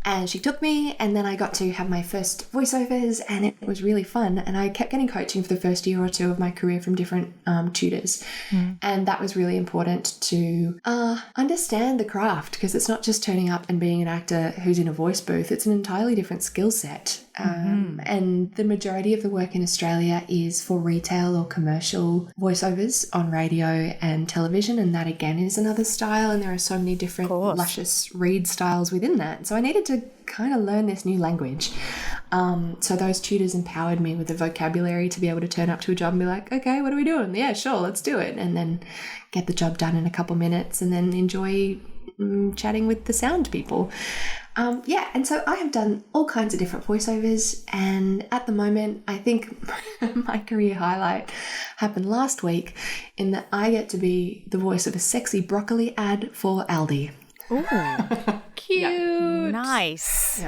And she took me, and then I got to have my first voiceovers, and it was really fun. And I kept getting coaching for the first year or two of my career from different tutors. And that was really important to understand the craft, because it's not just turning up and being an actor who's in a voice booth. It's an entirely different skill set. And the majority of the work in Australia is for retail or commercial voiceovers on radio and television, and that again is another style, and there are so many different luscious read styles within that. So I needed to kind of learn this new language. So those tutors empowered me with the vocabulary to be able to turn up to a job and be like, okay, what are we doing? Yeah, sure, let's do it. And then get the job done in a couple minutes and then enjoy chatting with the sound people. And so I have done all kinds of different voiceovers, and at the moment I think my career highlight happened last week in that I get to be the voice of a sexy broccoli ad for Aldi. Ooh, cute. Yeah. Nice.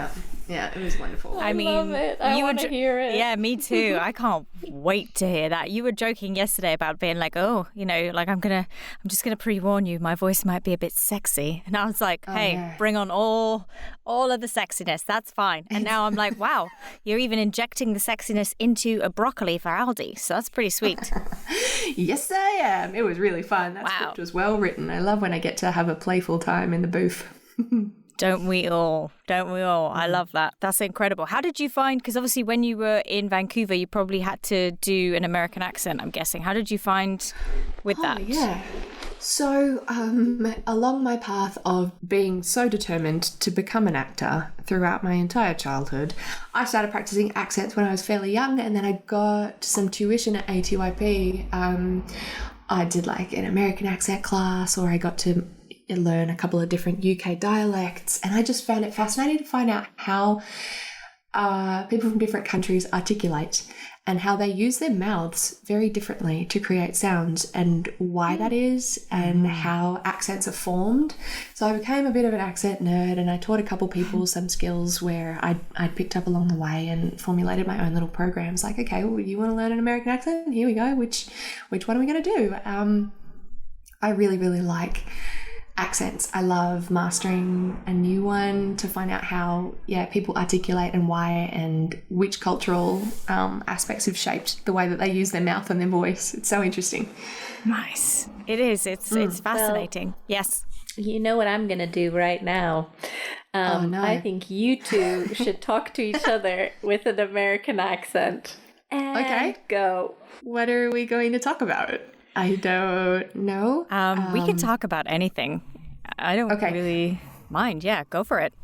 Yeah, it was wonderful. I love it. I want to hear it. Yeah, me too. I can't wait to hear that. You were joking yesterday about being like, oh, like I'm just gonna pre-warn you, my voice might be a bit sexy. And I was like, hey, bring on all of the sexiness. That's fine. And now I'm like, wow, you're even injecting the sexiness into a broccoli for Aldi. So that's pretty sweet. Yes, I am. It was really fun. That script was well written. I love when I get to have a playful time in the booth. Don't we all? I love that. That's incredible. How did you find, because obviously when you were in Vancouver, you probably had to do an American accent, I'm guessing. How did you find with that? Yeah. So along my path of being so determined to become an actor throughout my entire childhood, I started practicing accents when I was fairly young, and then I got some tuition at ATYP. I did like an American accent class, or I got to learn a couple of different UK dialects, and I just found it fascinating to find out how people from different countries articulate and how they use their mouths very differently to create sounds, and why that is, and how accents are formed. So I became a bit of an accent nerd, and I taught a couple people some skills where I'd picked up along the way and formulated my own little programs. Like, okay, well, you want to learn an American accent? Here we go. Which one are we going to do? I really, really like accents. I love mastering a new one to find out how, people articulate and why, and which cultural aspects have shaped the way that they use their mouth and their voice. It's so interesting. Nice. It is. It's fascinating. Well, yes. You know what I'm going to do right now? Oh, no. I think you two should talk to each other with an American accent. And okay. Go. What are we going to talk about? I don't know. We can talk about anything. I don't really mind. Yeah, go for it.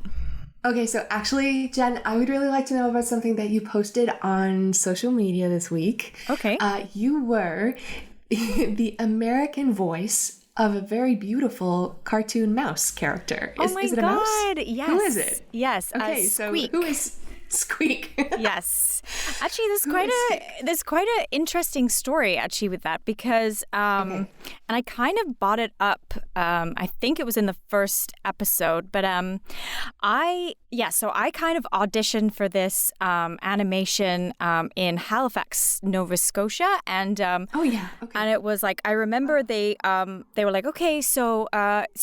Okay, so actually, Jen, I would really like to know about something that you posted on social media this week. Okay. You were the American voice of a very beautiful cartoon mouse character. Is it a mouse? Yes. Who is it? Yes. Okay, Squeak. So who is Squeak? Yes. Actually, there's quite an interesting story actually with that, because and I kind of brought it up. I think it was in the first episode, but so I kind of auditioned for this animation in Halifax, Nova Scotia, and and it was like, I remember they were like, okay, so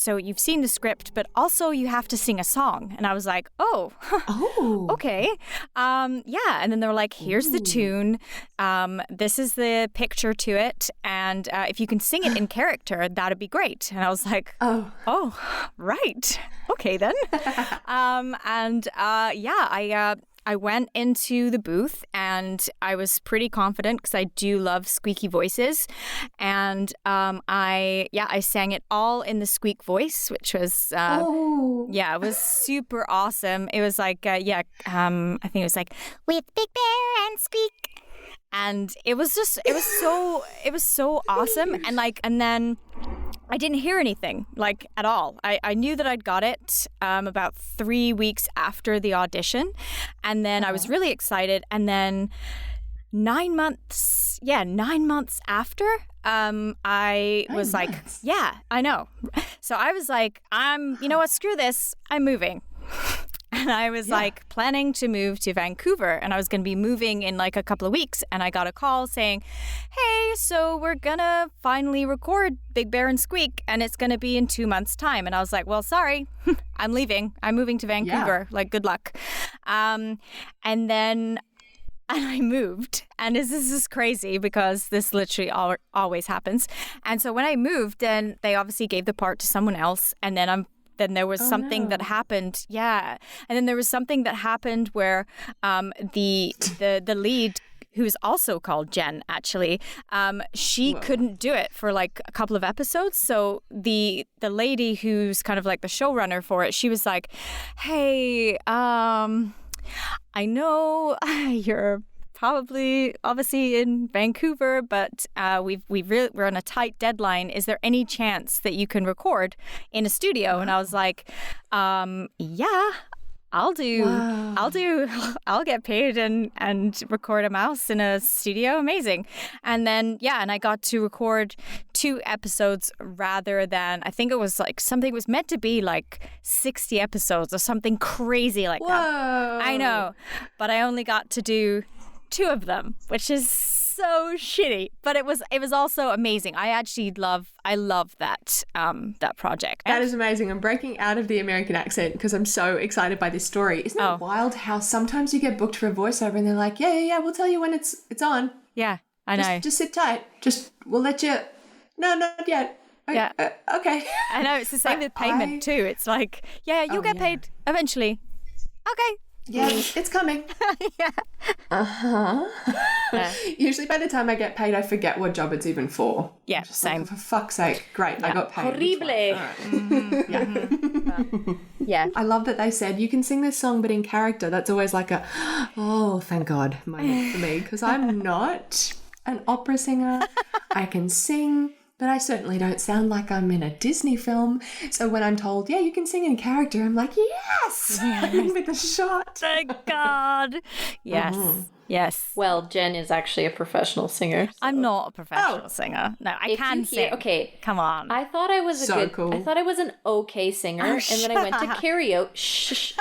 you've seen the script, but also you have to sing a song, and I was like, okay. And then they were like, here's the tune, this is the picture to it, and if you can sing it in character, that'd be great. And I was like, right, okay then. I went into the booth, and I was pretty confident because I do love squeaky voices, and I sang it all in the squeak voice, which was it was super awesome. It was like I think it was like, with Big Bear and Squeak, and it was so awesome, and then I didn't hear anything, like, at all. I knew that I'd got it about 3 weeks after the audition, and then I was really excited, and then 9 months after, I was like, yeah, I know. So I was like, you know what, screw this, I'm moving. And I was like planning to move to Vancouver, and I was going to be moving in like a couple of weeks. And I got a call saying, hey, so we're going to finally record Big Bear and Squeak, and it's going to be in 2 months' time. And I was like, well, sorry, I'm leaving. I'm moving to Vancouver. Like, good luck. And I moved, and this is crazy because this literally always happens. And so when I moved, then they obviously gave the part to someone else, and then there was something that happened. Yeah. And then there was something that happened where the lead, who's also called Jen, actually, she couldn't do it for like a couple of episodes. So the lady who's kind of like the showrunner for it, she was like, hey, I know you're probably obviously in Vancouver, but we're on a tight deadline. Is there any chance that you can record in a studio? And I was like, yeah, I'll get paid and record a mouse in a studio. Amazing. And then, and I got to record 2 episodes rather than, I think it was like something was meant to be like 60 episodes or something crazy like that. I know, but I only got to do 2 of them, which is so shitty, but it was also amazing. I love that project. That is amazing. I'm breaking out of the American accent because I'm so excited by this story. Isn't it wild how sometimes you get booked for a voiceover and they're like, yeah, we'll tell you when it's on. Yeah, I know. Just sit tight. We'll let you. No, not yet. Okay. I know, it's the same with payment too. It's like, you'll get paid eventually. Okay. Yeah, it's coming. Usually by the time I get paid, I forget what job it's even for. Yeah, same. Like, for fuck's sake, great, I got paid. Horrible. Right. Yeah. I love that they said, you can sing this song, but in character. That's always like thank God, moment for me, because I'm not an opera singer. I can sing, but I certainly don't sound like I'm in a Disney film. So when I'm told, you can sing in character, I'm like, yes! With a shot. Thank God. Yes. Yes. Well, Jen is actually a professional singer. So. I'm not a professional singer. No, I can sing. Okay. Come on. I thought I was cool. I thought I was an okay singer, and then I went to karaoke.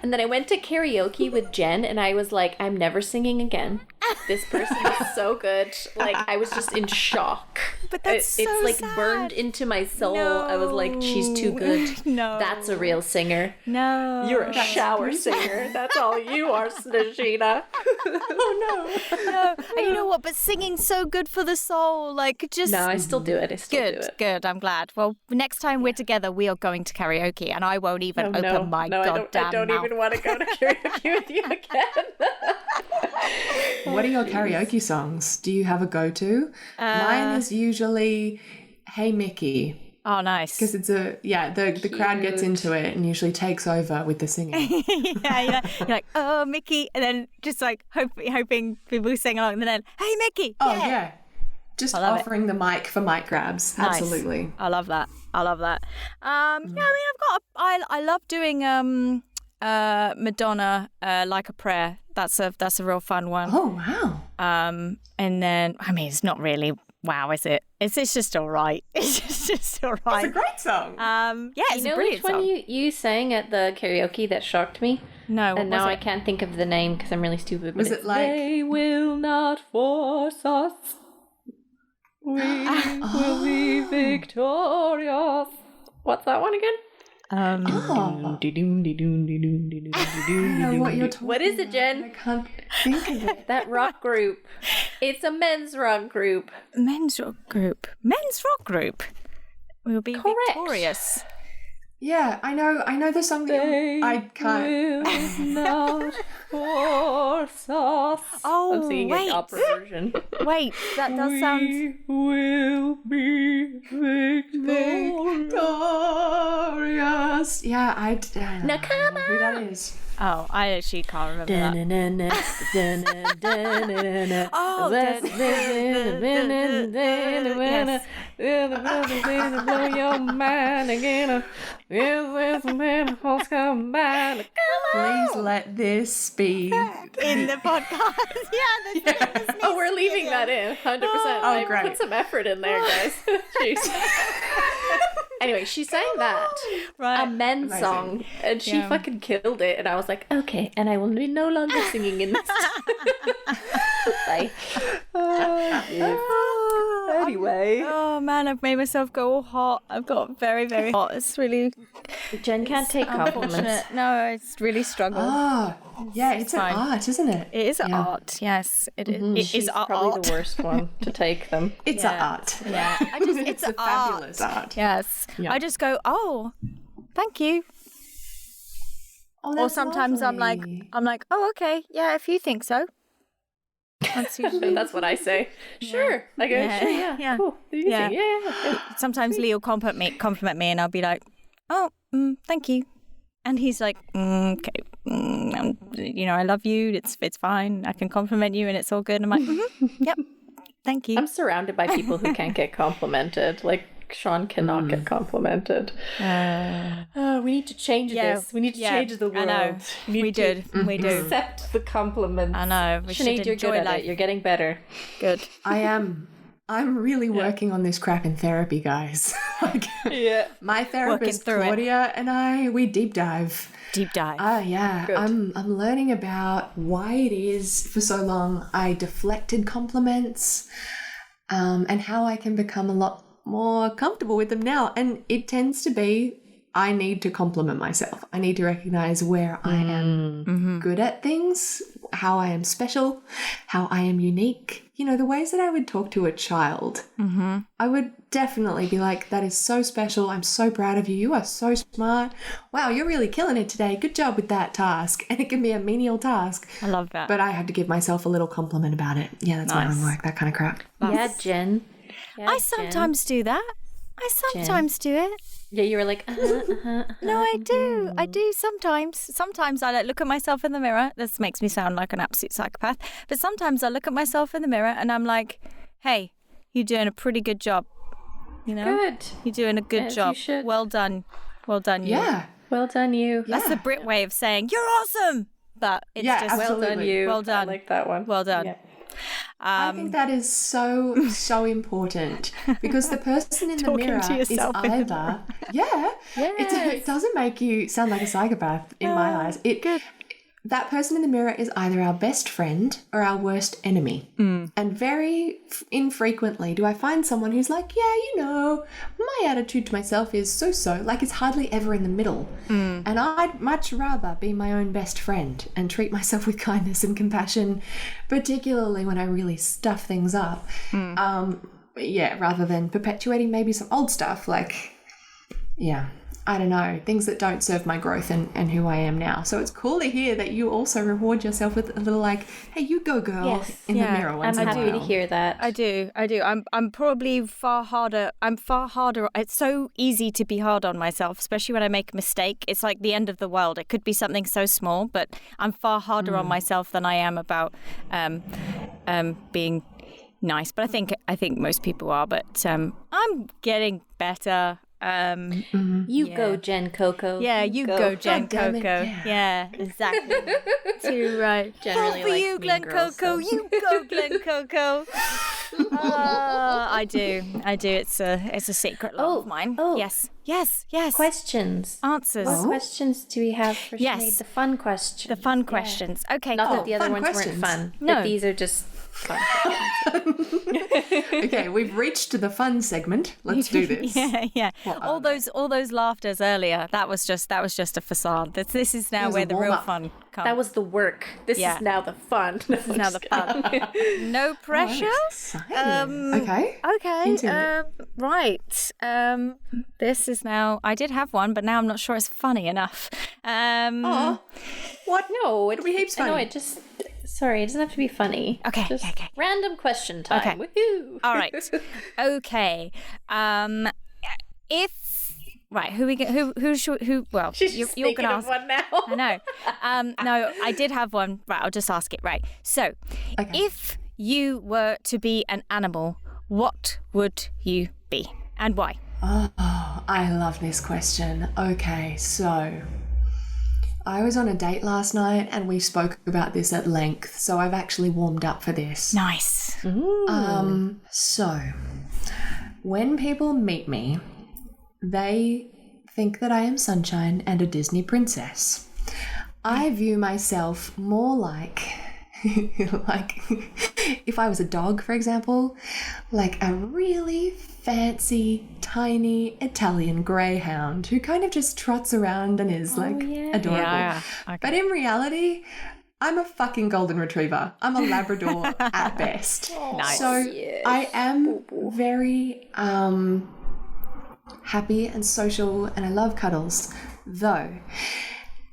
And then I went to karaoke with Jen, and I was like, I'm never singing again. this person is so good. Like, I was just in shock. But that's it's like sad. burned into my soul. No. I was like, she's too good. No. That's a real singer. No. You're a shower singer. That's all you are, Snejina. Oh, no. No. And you know what? But singing's so good for the soul. Like, just... No, I still do it. I still do Good, it. good. I'm glad. Well, next time we're together, we are going to karaoke, and I won't even open my goddamn I don't mouth. even want to go to karaoke with you again. What are your karaoke songs? Do you have a go-to? Mine is usually Hey Mickey. Oh, nice. Because it's the crowd gets into it and usually takes over with the singing. Yeah, you're like, oh, Mickey, and then just like hoping people sing along, and then, hey, Mickey. Oh, yeah. Just love offering the mic for mic grabs. Nice. Absolutely. I love that. Yeah, I mean, I love doing Madonna, Like a Prayer. That's a real fun one. Oh, wow. And then, I mean, it's not really wow, is it? It's just all right. It's just all right. It's a great song. Yeah, it's a brilliant which one song. you sang at the karaoke that shocked me? No, And now I can't think of the name because I'm really stupid. But Was it it's, like- They will not force us. We will be victorious. What's that one again? I know what you're talking What is it, I Jen? can't think of it. That rock group. It's a men's rock group. Men's rock group. We'll be Correct. victorious. Yeah, I know the song that I can't. Will not force us. Oh, I'm singing wait. an opera version. Wait, that does sound... We will be Victorious. Yeah, I don't Now know come who that is. Oh, I actually can't remember that. Oh, blow your mind again. Please let this be. in the podcast. Yeah. Oh, we're leaving that in, 100%. I great. put some effort in there, guys. Jeez. Anyway, she sang that, Right. a men's Amazing. song, and she Yeah. fucking killed it. And I was like, okay, and I will be no longer singing in this. Bye. Anyway, Oh man, I've made myself go all hot. I've got very, very hot. It's really Jen can't take compliments. unfortunate. No, it's really struggled. Oh, yeah, it's an fine. art, isn't it? It is art, yes. It is. It She's is probably art. the worst one to take them. It's an art. Yeah, it's a fabulous art. Yes, Yeah. I just go, oh, thank you. Oh, Or that's sometimes lovely. I'm like, oh, okay, yeah, if you think so. That's usually. That's what I say. Sure. I go, Yeah. sure, yeah. Yeah. Cool. You Yeah. think, yeah. Sometimes Lee will compliment me, and I'll be like, oh, thank you. And he's like, okay, I love you. It's fine. I can compliment you, and it's all good. And I'm like, yep, thank you. I'm surrounded by people who can't get complimented. Like, Sean cannot get complimented. We need to change this. We need to change the world. I know. We need to We do. accept the compliments. I know. We should Sinead, you're enjoy good at life. it. You're getting better. Good. I am. I'm really working on this crap in therapy, guys. Like, Yeah. my therapist through it. Claudia and we deep dive. Deep dive. Yeah. Good. I'm learning about why it is for so long I deflected compliments, and how I can become a lot more comfortable with them now. And it tends to be I need to compliment myself. I need to recognize where I am good at things, how I am special, how I am unique. You know, the ways that I would talk to a child. I would definitely be like, that is so special. I'm so proud of you. You are so smart. Wow, you're really killing it today. Good job with that task. And it can be a menial task. I love that. But I have to give myself a little compliment about it. Yeah, that's my homework, that kind of crap. Yeah, Jen. Yeah, I Jen. sometimes do that. I sometimes do it. Yeah, you were like, No, I do. I do sometimes. Sometimes I look at myself in the mirror. This makes me sound like an absolute psychopath. But sometimes I look at myself in the mirror and I'm like, hey, you're doing a pretty good job. You know? Good. You're doing a good As job. you should. Well done. Well done, you. Yeah. Well done, you. That's the Brit way of saying, you're awesome. But it's Yeah, just, Well done, Absolutely. you. Well done. I like that one. well done. Yeah. I think that is so important because the person in the Talking mirror to is yourself in the either it doesn't make you sound like a psychopath in my eyes. that person in the mirror is either our best friend or our worst enemy. And very infrequently do I find someone who's like, yeah, you know, my attitude to myself is so-so, like it's hardly ever in the middle. And I'd much rather be my own best friend and treat myself with kindness and compassion, particularly when I really stuff things up. Rather than perpetuating maybe some old stuff like, I don't know, things that don't serve my growth and who I am now. So it's cool to hear that you also reward yourself with a little like, hey, you go girl in the mirror once in a while. I'm happy to hear that. I do. I'm probably far harder. It's so easy to be hard on myself, especially when I make a mistake. It's like the end of the world. It could be something so small, but I'm far harder on myself than I am about being nice. But I think most people are, but I'm getting better. Go, Jen Coco. Yeah, you go Jen Coco. Yeah, exactly. Too right. Jen really for you, Glen Coco. You go, Glen Coco. I do. It's a secret love of mine. Oh. Yes. Questions. Answers. What questions do we have for Sinead? The fun questions. The fun questions. Okay, Not cool. that the other ones questions. weren't fun. No. But these are just fun questions. Okay, we've reached the fun segment. Let's do this. Yeah. All those laughters earlier. That was just a facade. This is now where the real fun comes. That was the work. This is now the fun. This is now the fun. No pressure. Okay. Right. This is now. I did have one, but now I'm not sure it's funny enough. What? No, It'll be heaps funny. No, it doesn't have to be funny. Okay. Just okay. Random question time. Okay. Woohoo. All right. Okay. Well, She's you're thinking gonna of ask. one now. I know. No, I did have one. Right, I'll just ask it. Right. So, if you were to be an animal, what would you be and why? Oh, I love this question. Okay, so I was on a date last night and we spoke about this at length, so I've actually warmed up for this. Nice. So when people meet me, they think that I am sunshine and a Disney princess. I view myself more like if I was a dog, for example, like a really fancy, tiny Italian greyhound who kind of just trots around and is adorable. Yeah. Okay. But in reality, I'm a fucking golden retriever. I'm a Labrador at best. Nice. So I am very happy and social and I love cuddles. Though,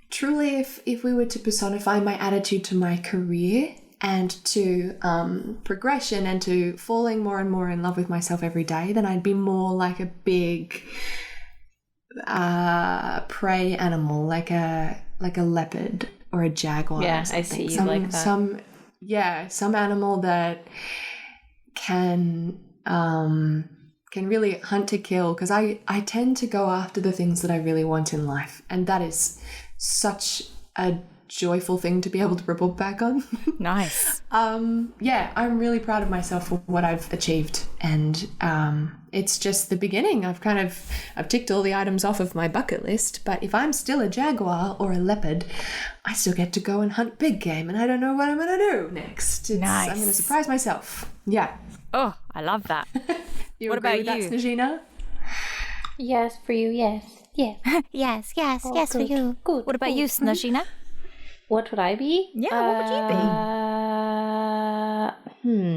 truly, if we were to personify my attitude to my career and to progression and to falling more and more in love with myself every day, then I'd be more like a big prey animal, like a leopard or a jaguar. Yeah, or something. I see you like that. Some animal that can really hunt to kill, because I tend to go after the things that I really want in life, and that is such a joyful thing to be able to report back on. Nice. I'm really proud of myself for what I've achieved, and it's just the beginning. I've ticked all the items off of my bucket list, but if I'm still a jaguar or a leopard, I still get to go and hunt big game, and I don't know what I'm going to do next. Nice. I'm going to surprise myself. Yeah. Oh, I love that. You What agree about with you? that, Snejina? Yes, for you, yes. Yeah. Yes, Oh, for good, you. good, What about good. you, Snejina? What would I be? Yeah, what would you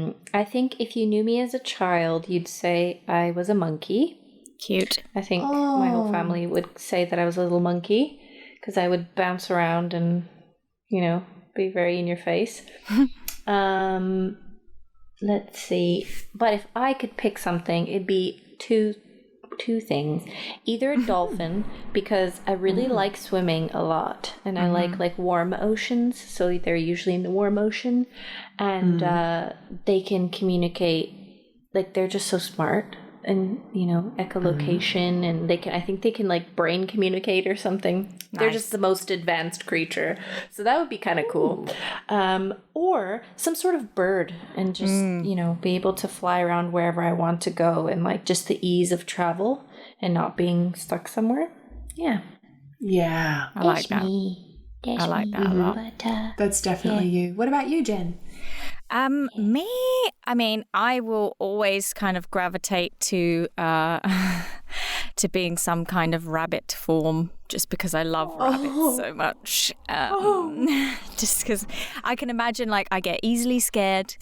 be? I think if you knew me as a child, you'd say I was a monkey. Cute. I think my whole family would say that I was a little monkey because I would bounce around and, be very in your face. Let's see. But if I could pick something, it'd be two things. Either a dolphin, because I really like swimming a lot, and I like warm oceans, so they're usually in the warm ocean, and they can communicate, like they're just so smart, and echolocation, and I think they can like brain communicate or something. Nice. They're just the most advanced creature, so that would be kind of cool. Or some sort of bird, and just be able to fly around wherever I want to go, and like just the ease of travel and not being stuck somewhere. Yeah I like that. I like that a lot. But, That's definitely you. What about you, Jen? Me, I mean, I will always kind of gravitate to to being some kind of rabbit form, just because I love rabbits so much. Just because I can imagine, like, I get easily scared,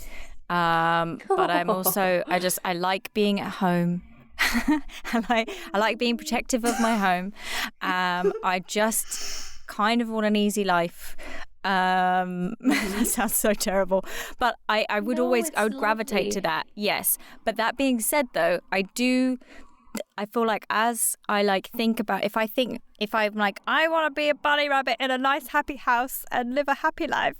but I'm also I like being at home. I like being protective of my home. I just kind of want an easy life. That sounds so terrible, but I would gravitate to that. Yes, but that being said, though, I feel like as I like think about, if I'm like, I want to be a bunny rabbit in a nice happy house and live a happy life,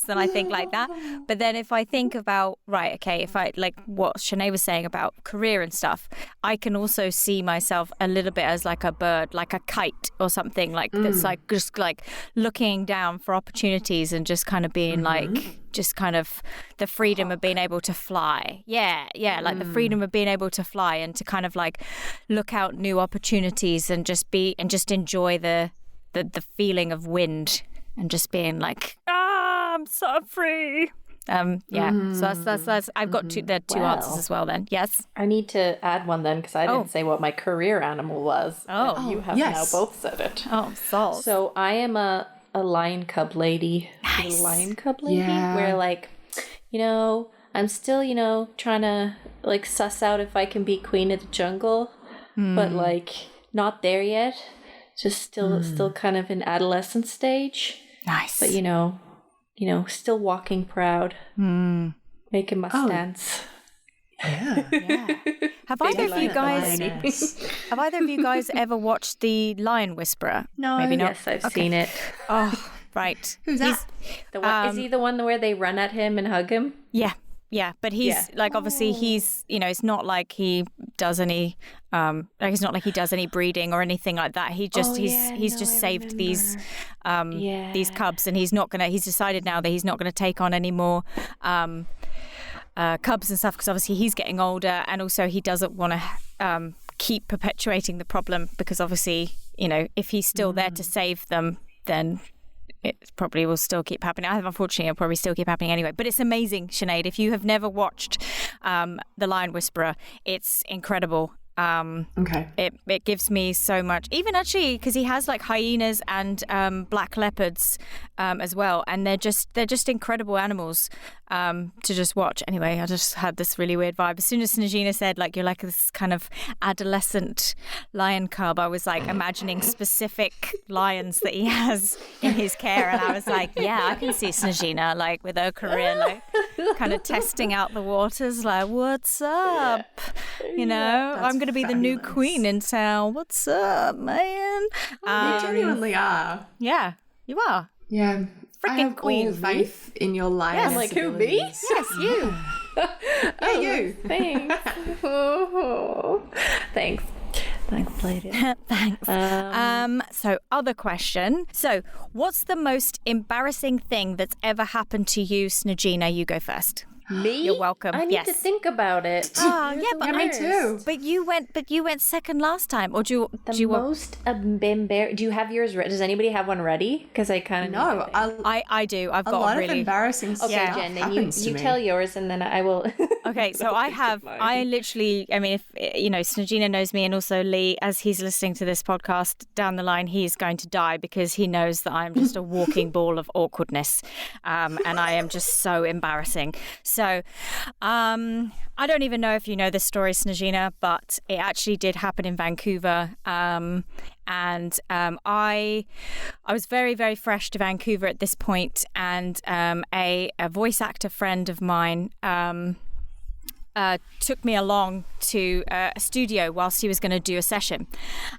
then I think like that. But then if I think about, right, okay, if I like what Sinead was saying about career and stuff, I can also see myself a little bit as like a bird, like a kite or something, like that's like just like looking down for opportunities and just kind of being like, just kind of the freedom of being able to fly. Yeah, like the freedom of being able to fly and to kind of like look out new opportunities and just enjoy the feeling of wind and just being like, I'm so free. So that's I've got two answers as well then. Yes. I need to add one then, because I didn't say what my career animal was. Oh, you have now both said it. Oh, Sol. So I am a lion cub lady. Nice. A lion cub lady, Yeah. where like, I'm still, trying to like suss out if I can be queen of the jungle, but like not there yet. Just still kind of in adolescent stage. Nice. But still walking proud, making my stance. Yeah. Have either of you guys ever watched The Lion Whisperer? No. Maybe not. Yes, I've seen it. Oh, right. Who's that? The one, is he the one where they run at him and hug him? Yeah, but he's like, obviously he's, it's not like he does any, it's not like he does any breeding or anything like that. He just, he's just saved these cubs, and he's decided now that he's not going to take on any more, cubs and stuff, because obviously he's getting older, and also he doesn't want to, keep perpetuating the problem, because obviously, if he's still there to save them, then it probably will still keep happening. Unfortunately, it'll probably still keep happening anyway. But it's amazing, Sinead. If you have never watched The Lion Whisperer, it's incredible. Okay. It gives me so much. Even actually, because he has like hyenas and black leopards as well, and they're just incredible animals to just watch. Anyway, I just had this really weird vibe. As soon as Snejina said like you're like this kind of adolescent lion cub, I was like imagining specific lions that he has in his care, and I was like, yeah, I can see Snejina like with her career like kind of testing out the waters, like, what's up? I'm going to be the new queen in town. What's up, man? You genuinely are. Yeah, you are. Yeah. Freaking I have queen. all faith in your life. Yeah, like who, me? Yes, you. Yeah, you. Thanks. Thanks, lady. Thanks. So, other question. So, what's the most embarrassing thing that's ever happened to you, Snejina? You go first. Me? You're welcome. I need to think about it. Oh, yeah, but me too. But you went second last time, or do you most embarrassing? Do you have yours ready? Does anybody have one ready? Because I kind of No, I do. I've got a lot really of embarrassing stuff. Okay, Jen, then you tell yours, and then I will. Okay, so I literally, I mean, if Snejina knows me, and also Lee, as he's listening to this podcast down the line, he's going to die because he knows that I'm just a walking ball of awkwardness, and I am just so embarrassing. So, I don't even know if you know this story, Snejina, but it actually did happen in Vancouver. And I was very, very fresh to Vancouver at this point, and a voice actor friend of mine took me along to a studio whilst he was going to do a session,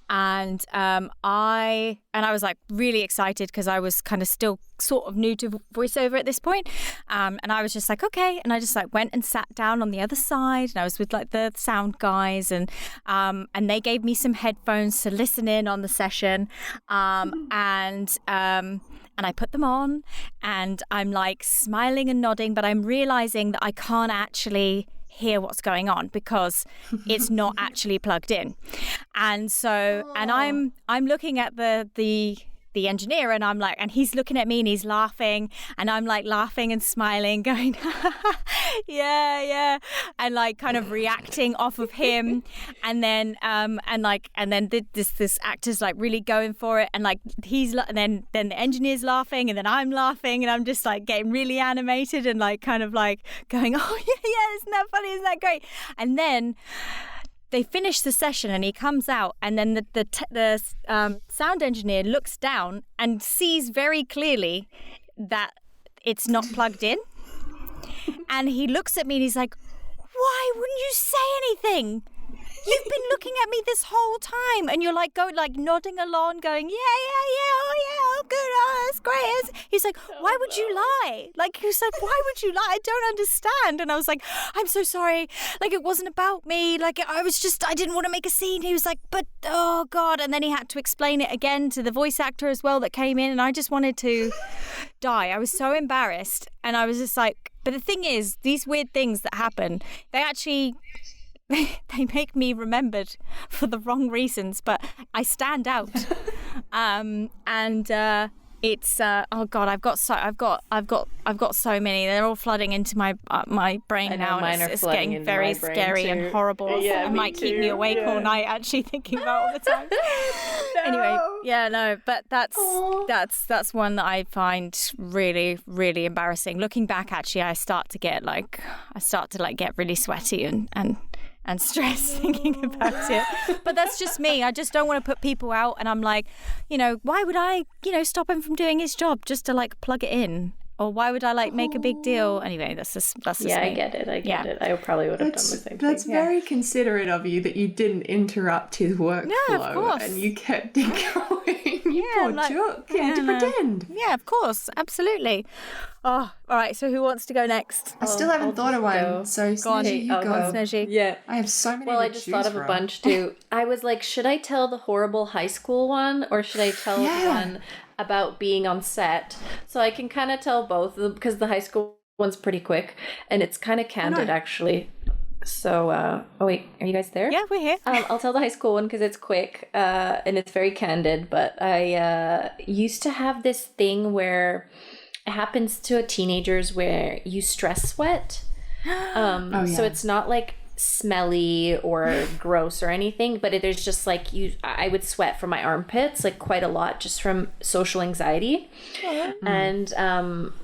and I was like really excited because I was kind of still sort of new to voiceover at this point, and I was just like, okay, and I just like went and sat down on the other side, and I was with like the sound guys, and they gave me some headphones to listen in on the session, and I put them on, and I'm like smiling and nodding, but I'm realizing that I can't actually hear what's going on because it's not actually plugged in, and so and I'm looking at the the engineer, and I'm like, and he's looking at me and he's laughing, and I'm like laughing and smiling, going, yeah, and like kind of reacting off of him, and then this actor's like really going for it, and like and then the engineer's laughing, and then I'm laughing, and I'm just like getting really animated and like kind of like going, oh yeah, isn't that funny? Isn't that great? And then they finish the session and he comes out, and then the sound engineer looks down and sees very clearly that it's not plugged in. And he looks at me and he's like, why wouldn't you say anything? You've been looking at me this whole time, and you're like nodding along, going, yeah, oh good, oh that's great. He's like, why would you lie? Like, he was like, why would you lie? I don't understand. And I was like, I'm so sorry. Like, it wasn't about me. Like, I didn't want to make a scene. He was like, but oh God. And then he had to explain it again to the voice actor as well that came in, and I just wanted to die. I was so embarrassed, and I was just like, but the thing is, these weird things that happen, they actually... they make me remembered for the wrong reasons, but I stand out. It's oh God, I've got so many. They're all flooding into my brain now, and it's getting very scary too. And horrible. Yeah, it might keep me awake all night actually thinking about all the time. No. Anyway, but that's one that I find really, really embarrassing. Looking back, actually, I start to get get really sweaty and stress thinking about it. But that's just me. I just don't want to put people out, and I'm like, why would I, stop him from doing his job just to like plug it in? Or why would I like make a big deal? Anyway, that's just me. I get it. I probably would have done the same thing. That's very considerate of you that you didn't interrupt his workflow. Yeah, of course. And you kept it going. You poor jook. To pretend. Yeah, of course. Absolutely. Oh, all right. So who wants to go next? I still haven't thought of one. Go. So Snejina, you go. Snejina. Yeah. I have so many. Well, I just thought of a bunch too. I was like, should I tell the horrible high school one, or should I tell the one about being on set? So I can kind of tell both of them, because the high school one's pretty quick and it's kind of candid actually. So, oh wait, are you guys there? Yeah, we're here. I'll tell the high school one because it's quick and it's very candid. But I used to have this thing where it happens to teenagers where you stress sweat. So it's not like smelly or gross or anything, but there's just like I would sweat from my armpits like quite a lot just from social anxiety. And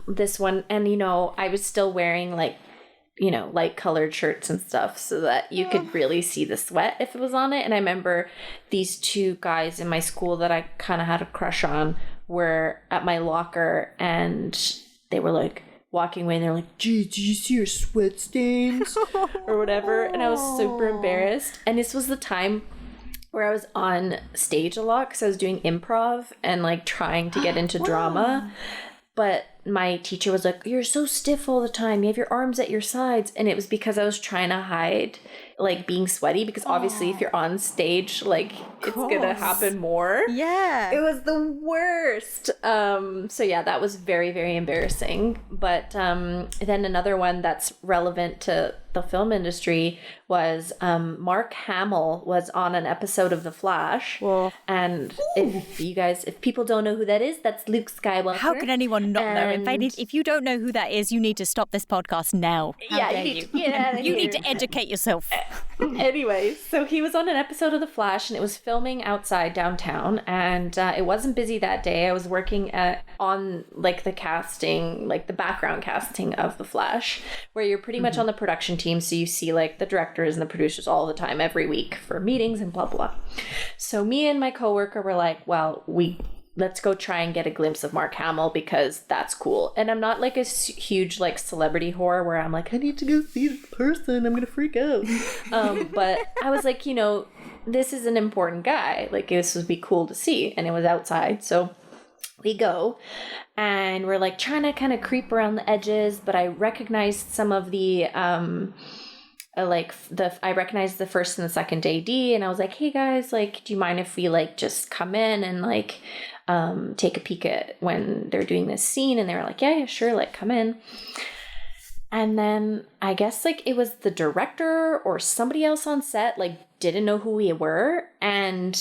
this one, and I was still wearing like light colored shirts and stuff so that you could really see the sweat if it was on it. And I remember these two guys in my school that I kind of had a crush on were at my locker, and they were like walking away and they're like, gee, do you see your sweat stains or whatever? And I was super embarrassed. And this was the time where I was on stage a lot because I was doing improv and like trying to get into drama. But my teacher was like, you're so stiff all the time. You have your arms at your sides. And it was because I was trying to hide like being sweaty, because obviously if you're on stage, like it's gonna happen more. Yeah. It was the worst. So yeah, that was very, very embarrassing. But then another one that's relevant to the film industry was Mark Hamill was on an episode of The Flash. Whoa. And if people don't know who that is, that's Luke Skywalker. How can anyone not know? In fact, if you don't know who that is, you need to stop this podcast now. You need to educate yourself. Anyway, so he was on an episode of The Flash, and it was filming outside downtown, and it wasn't busy that day. I was working on like the casting, like the background casting of The Flash, where you're pretty much on the production team, so you see like the directors and the producers all the time every week for meetings and blah blah. So me and my coworker were like, well, let's go try and get a glimpse of Mark Hamill because that's cool. And I'm not like a huge like celebrity whore where I'm like, I need to go see this person, I'm gonna freak out. But I was like, this is an important guy, like this would be cool to see, and it was outside. So we go and we're like trying to kind of creep around the edges, but I recognized some of the I recognized the first and the second AD, and I was like, hey guys, like, do you mind if we like just come in and like take a peek at when they're doing this scene? And they were like, yeah, sure, like come in. And then I guess like it was the director or somebody else on set like didn't know who we were, and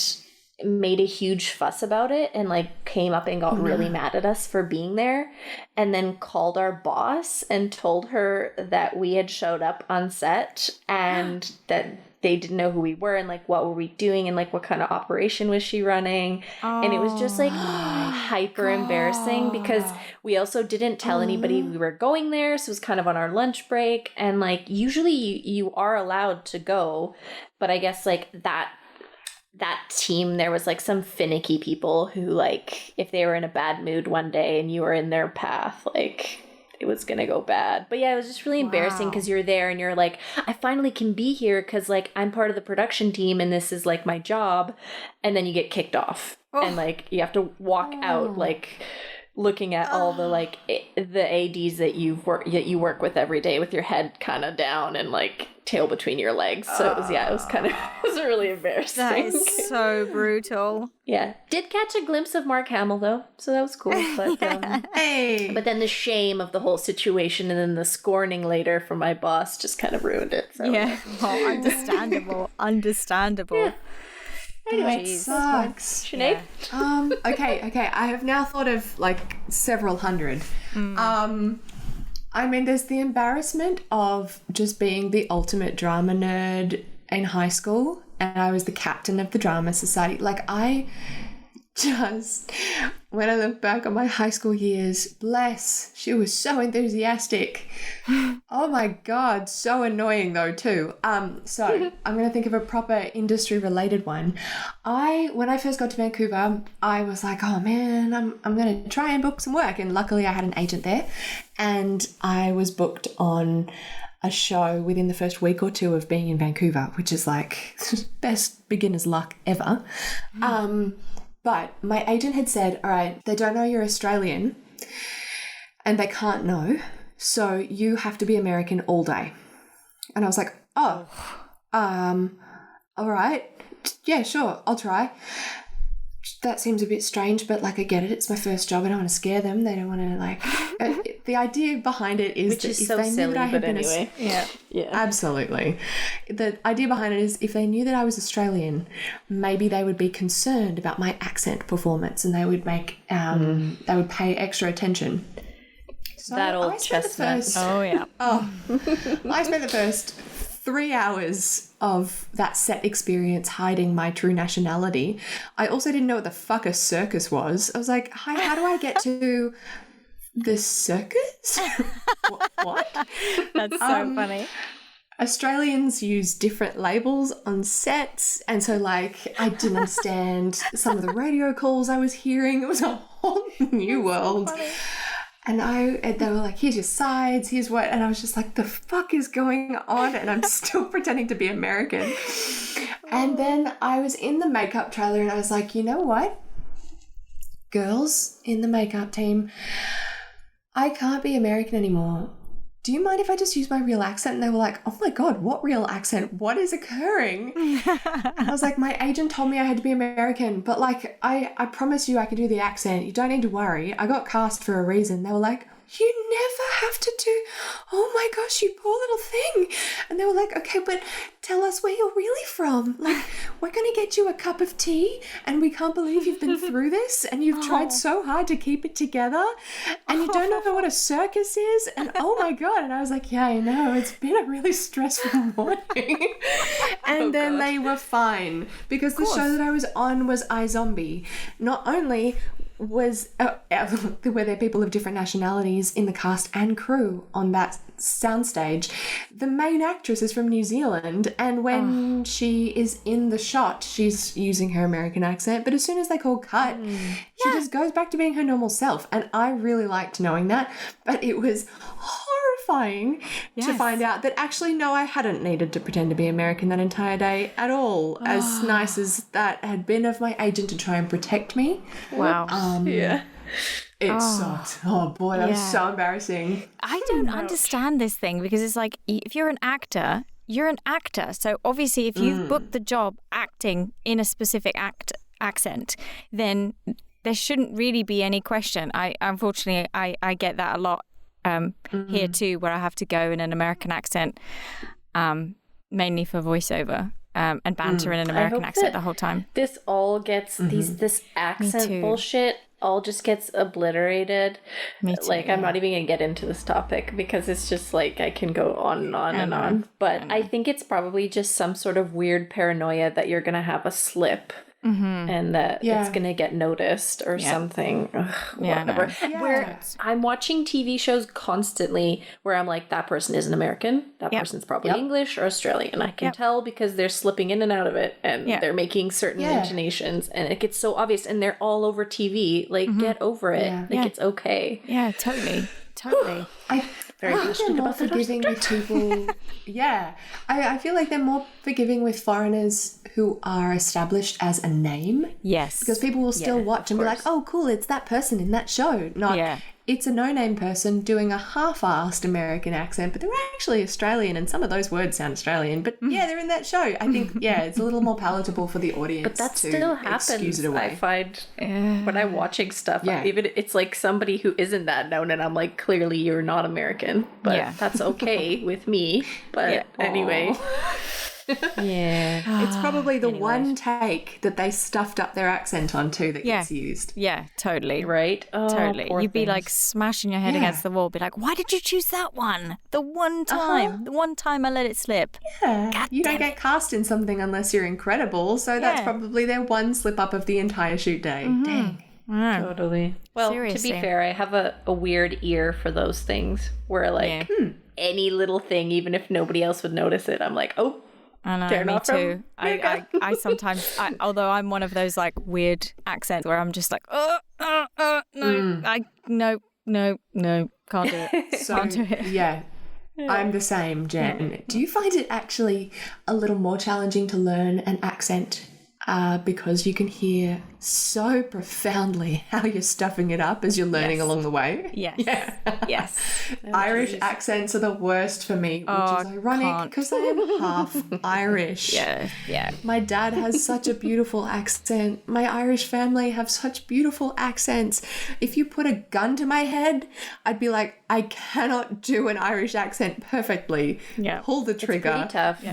made a huge fuss about it and like came up and got really mad at us for being there, and then called our boss and told her that we had showed up on set and that they didn't know who we were and like what were we doing and like what kind of operation was she running. And it was just like hyper embarrassing because we also didn't tell anybody we were going there, so it was kind of on our lunch break. And like usually you are allowed to go, but I guess like that team, there was like some finicky people who like if they were in a bad mood one day and you were in their path, like it was gonna go bad. But yeah, it was just really embarrassing because you're there and you're like, I finally can be here because like I'm part of the production team and this is like my job, and then you get kicked off and like you have to walk out like looking at all the like the ADs that you work with every day with your head kind of down and like tail between your legs. So it was really embarrassing. That is so brutal. Yeah, did catch a glimpse of Mark Hamill though, so that was cool. But Hey. but then the shame of the whole situation and then the scorning later from my boss just kind of ruined it. So. Yeah, understandable. Yeah. Anyway, That sucks. Sinead? Okay. I have now thought of like several hundred. I mean, there's the embarrassment of just being the ultimate drama nerd in high school, and I was the captain of the drama society. Like, when I look back on my high school years, bless, she was so enthusiastic. Oh my God, so annoying though too. So I'm going to think of a proper industry related one. When I first got to Vancouver, I was like, oh man, I'm going to try and book some work. And luckily I had an agent there, and I was booked on a show within the first week or two of being in Vancouver, which is like best beginner's luck ever. But my agent had said, all right, they don't know you're Australian and they can't know, so you have to be American all day. And I was like, all right. Yeah, sure, I'll try. That seems a bit strange, but like I get it. It's my first job. I don't want to scare them. They don't want to like. The idea behind it is Which that is if so they knew silly, that I had but been anyway. Yeah. Absolutely. The idea behind it is if they knew that I was Australian, maybe they would be concerned about my accent performance and they would make they would pay extra attention. So That old I spent the chestnut. first- I spent the first 3 hours of that set experience hiding my true nationality. I also didn't know what the fuck a circus was. I was like, hi, how do I get to the circus? What? That's so funny. Australians use different labels on sets, and so like I didn't understand some of the radio calls I was hearing. It was a whole new world. And they were like, here's your sides, here's what, and I was just like, the fuck is going on? And I'm still pretending to be American. And then I was in the makeup trailer and I was like, you know what? Girls in the makeup team, I can't be American anymore. Do you mind if I just use my real accent? And they were like, oh my God, what real accent? What is occurring? I was like, my agent told me I had to be American, but like, I promise you I can do the accent. You don't need to worry. I got cast for a reason. They were like, you never have to do, oh my gosh, you poor little thing. And they were like, okay, but tell us where you're really from. Like, we're going to get you a cup of tea and we can't believe you've been through this and you've tried so hard to keep it together and you don't know what a circus is. And oh my God. And I was like, yeah, I know. It's been a really stressful morning. And then they were fine because the show that I was on was iZombie. Not only was were there people of different nationalities in the cast and crew on that soundstage, the main actress is from New Zealand, and when she is in the shot she's using her American accent, but as soon as they call cut she just goes back to being her normal self, and I really liked knowing that. But it was horrifying to find out that actually no, I hadn't needed to pretend to be American that entire day at all, as nice as that had been of my agent to try and protect me. Wow. It sucked. Oh boy, that was so embarrassing. I don't understand this thing because it's like, if you're an actor, you're an actor. So obviously if you've booked the job acting in a specific accent, then there shouldn't really be any question. Unfortunately, I get that a lot here too, where I have to go in an American accent, mainly for voiceover. and banter in an American accent the whole time. This all gets this accent bullshit all just gets obliterated. Me too. Like, I'm not even gonna get into this topic because it's just like I can go on and on and on. But I think it's probably just some sort of weird paranoia that you're gonna have a slip. And that it's going to get noticed or something. Ugh, whatever. Where I'm watching TV shows constantly where I'm like, that person isn't American. That person's probably English or Australian. I can tell because they're slipping in and out of it and they're making certain intonations and it gets so obvious and they're all over TV. Like, get over it. Like, it's okay. Yeah, totally. Totally. I think they're more forgiving with people. I feel like they're more forgiving with foreigners who are established as a name. Yes. Because people will still watch and be like, oh, cool, it's that person in that show. Not, it's a no-name person doing a half-assed American accent, but they're actually Australian, and some of those words sound Australian. But they're in that show. I think, it's a little more palatable for the audience. But that still happens, I find, when I'm watching stuff. Even it's like somebody who isn't that known, and I'm like, clearly you're not American. But that's okay with me. But anyway. It's probably the one take that they stuffed up their accent onto that gets used. Yeah, totally. Right? Oh, totally. You'd be like smashing your head against the wall, be like, why did you choose that one? The one time I let it slip. Yeah. You don't get cast in something unless you're incredible, so that's probably their one slip up of the entire shoot day. Dang. Totally. Well, Seriously. to be fair, I have a weird ear for those things where like any little thing, even if nobody else would notice it, I'm like, oh, I know, they're me not too. From I sometimes, although I'm one of those like weird accents where I'm just like, no, can't do it. Can't do it. Yeah. I'm the same, Jen. Do you find it actually a little more challenging to learn an accent because you can hear so profoundly how you're stuffing it up as you're learning along the way? Yes. Irish accents are the worst for me, which is ironic because I am half Irish. Yeah. My dad has such a beautiful accent. My Irish family have such beautiful accents. If you put a gun to my head, I'd be like, I cannot do an Irish accent perfectly. Yeah. Pull the trigger. It's pretty tough.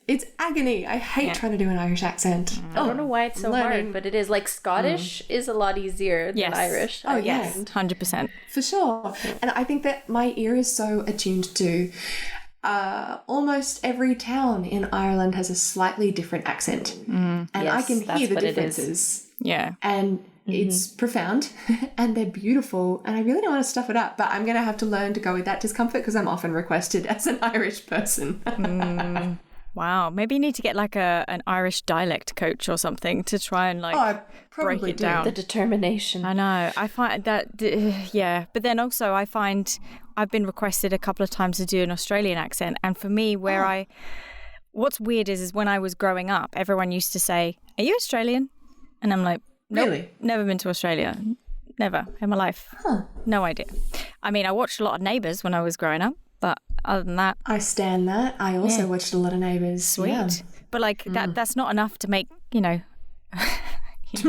It's agony. I hate trying to do an Irish accent. I don't know why it's so hard, but it is. Like, Scottish is a lot easier than Irish. Oh, yes. 100%. For sure. And I think that my ear is so attuned to almost every town in Ireland has a slightly different accent. And I can hear the differences. Yeah. And it's profound and they're beautiful and I really don't want to stuff it up, but I'm going to have to learn to go with that discomfort because I'm often requested as an Irish person. Wow, maybe you need to get like an Irish dialect coach or something to try and like break it down. The determination. I know. I find that, but then also I find I've been requested a couple of times to do an Australian accent. And for me, what's weird is when I was growing up, everyone used to say, are you Australian? And I'm like, nope, really? Never been to Australia. Never in my life. No idea. I mean, I watched a lot of Neighbours when I was growing up. But other than that, I stand that. I also watched a lot of Neighbours. Sweet. Yeah. But like that's not enough to make, to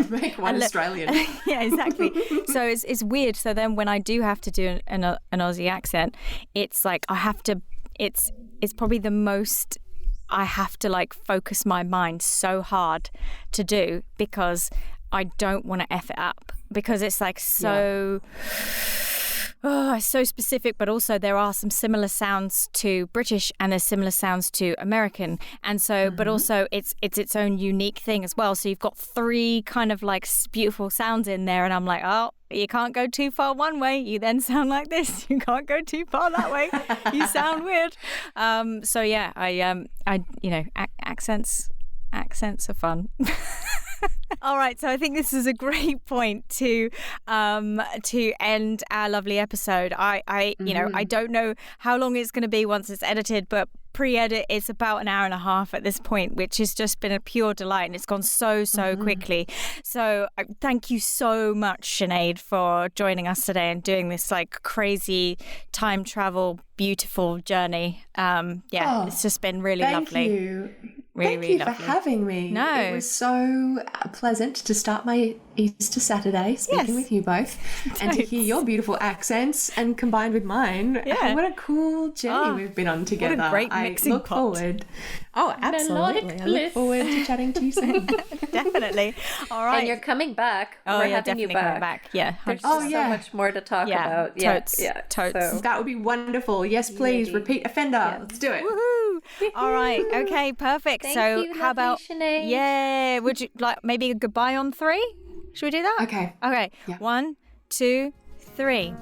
make one Australian. Yeah, exactly. So it's weird. So then when I do have to do an Aussie accent, it's like I have to, it's probably the most I have to like focus my mind so hard to do because I don't want to F it up because it's like so... it's so specific, but also there are some similar sounds to British and there's similar sounds to American. And so, but also it's its own unique thing as well. So you've got three kind of like beautiful sounds in there. And I'm like, oh, you can't go too far one way. You then sound like this. You can't go too far that way. You sound weird. So yeah, accents are fun. All right, so I think this is a great point to end our lovely episode. I don't know how long it's going to be once it's edited, but pre-edit it's about an hour and a half at this point, which has just been a pure delight, and it's gone so quickly. So thank you so much, Sinead, for joining us today and doing this like crazy time travel beautiful journey. It's just been really lovely. Thank you. Really, Thank you lovely. for having me. No. It was so pleasant to start my Easter Saturday speaking with you both and to hear your beautiful accents and combined with mine. Yeah. What a cool journey we've been on together. What a great mixing I look pot. forward. Oh, absolutely. I look forward to chatting to you soon. Definitely. All right. And you're coming back. Oh, We're yeah, having you definitely back. coming back. Yeah. There's 100%. so much more to talk about. Totes. Yeah. Totes. So, That would be wonderful. Yes, please. Really. Repeat offender. Let's do it. Woohoo! All right. Okay. Perfect. Thank so, you, how about? Sinead. Yeah. Would you like maybe a goodbye on 3? Should we do that? Okay. Okay. Yeah. 1, 2, 3.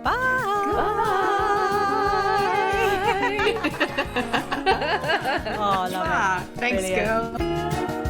Bye. Oh, love it. Thanks, Brilliant. girl.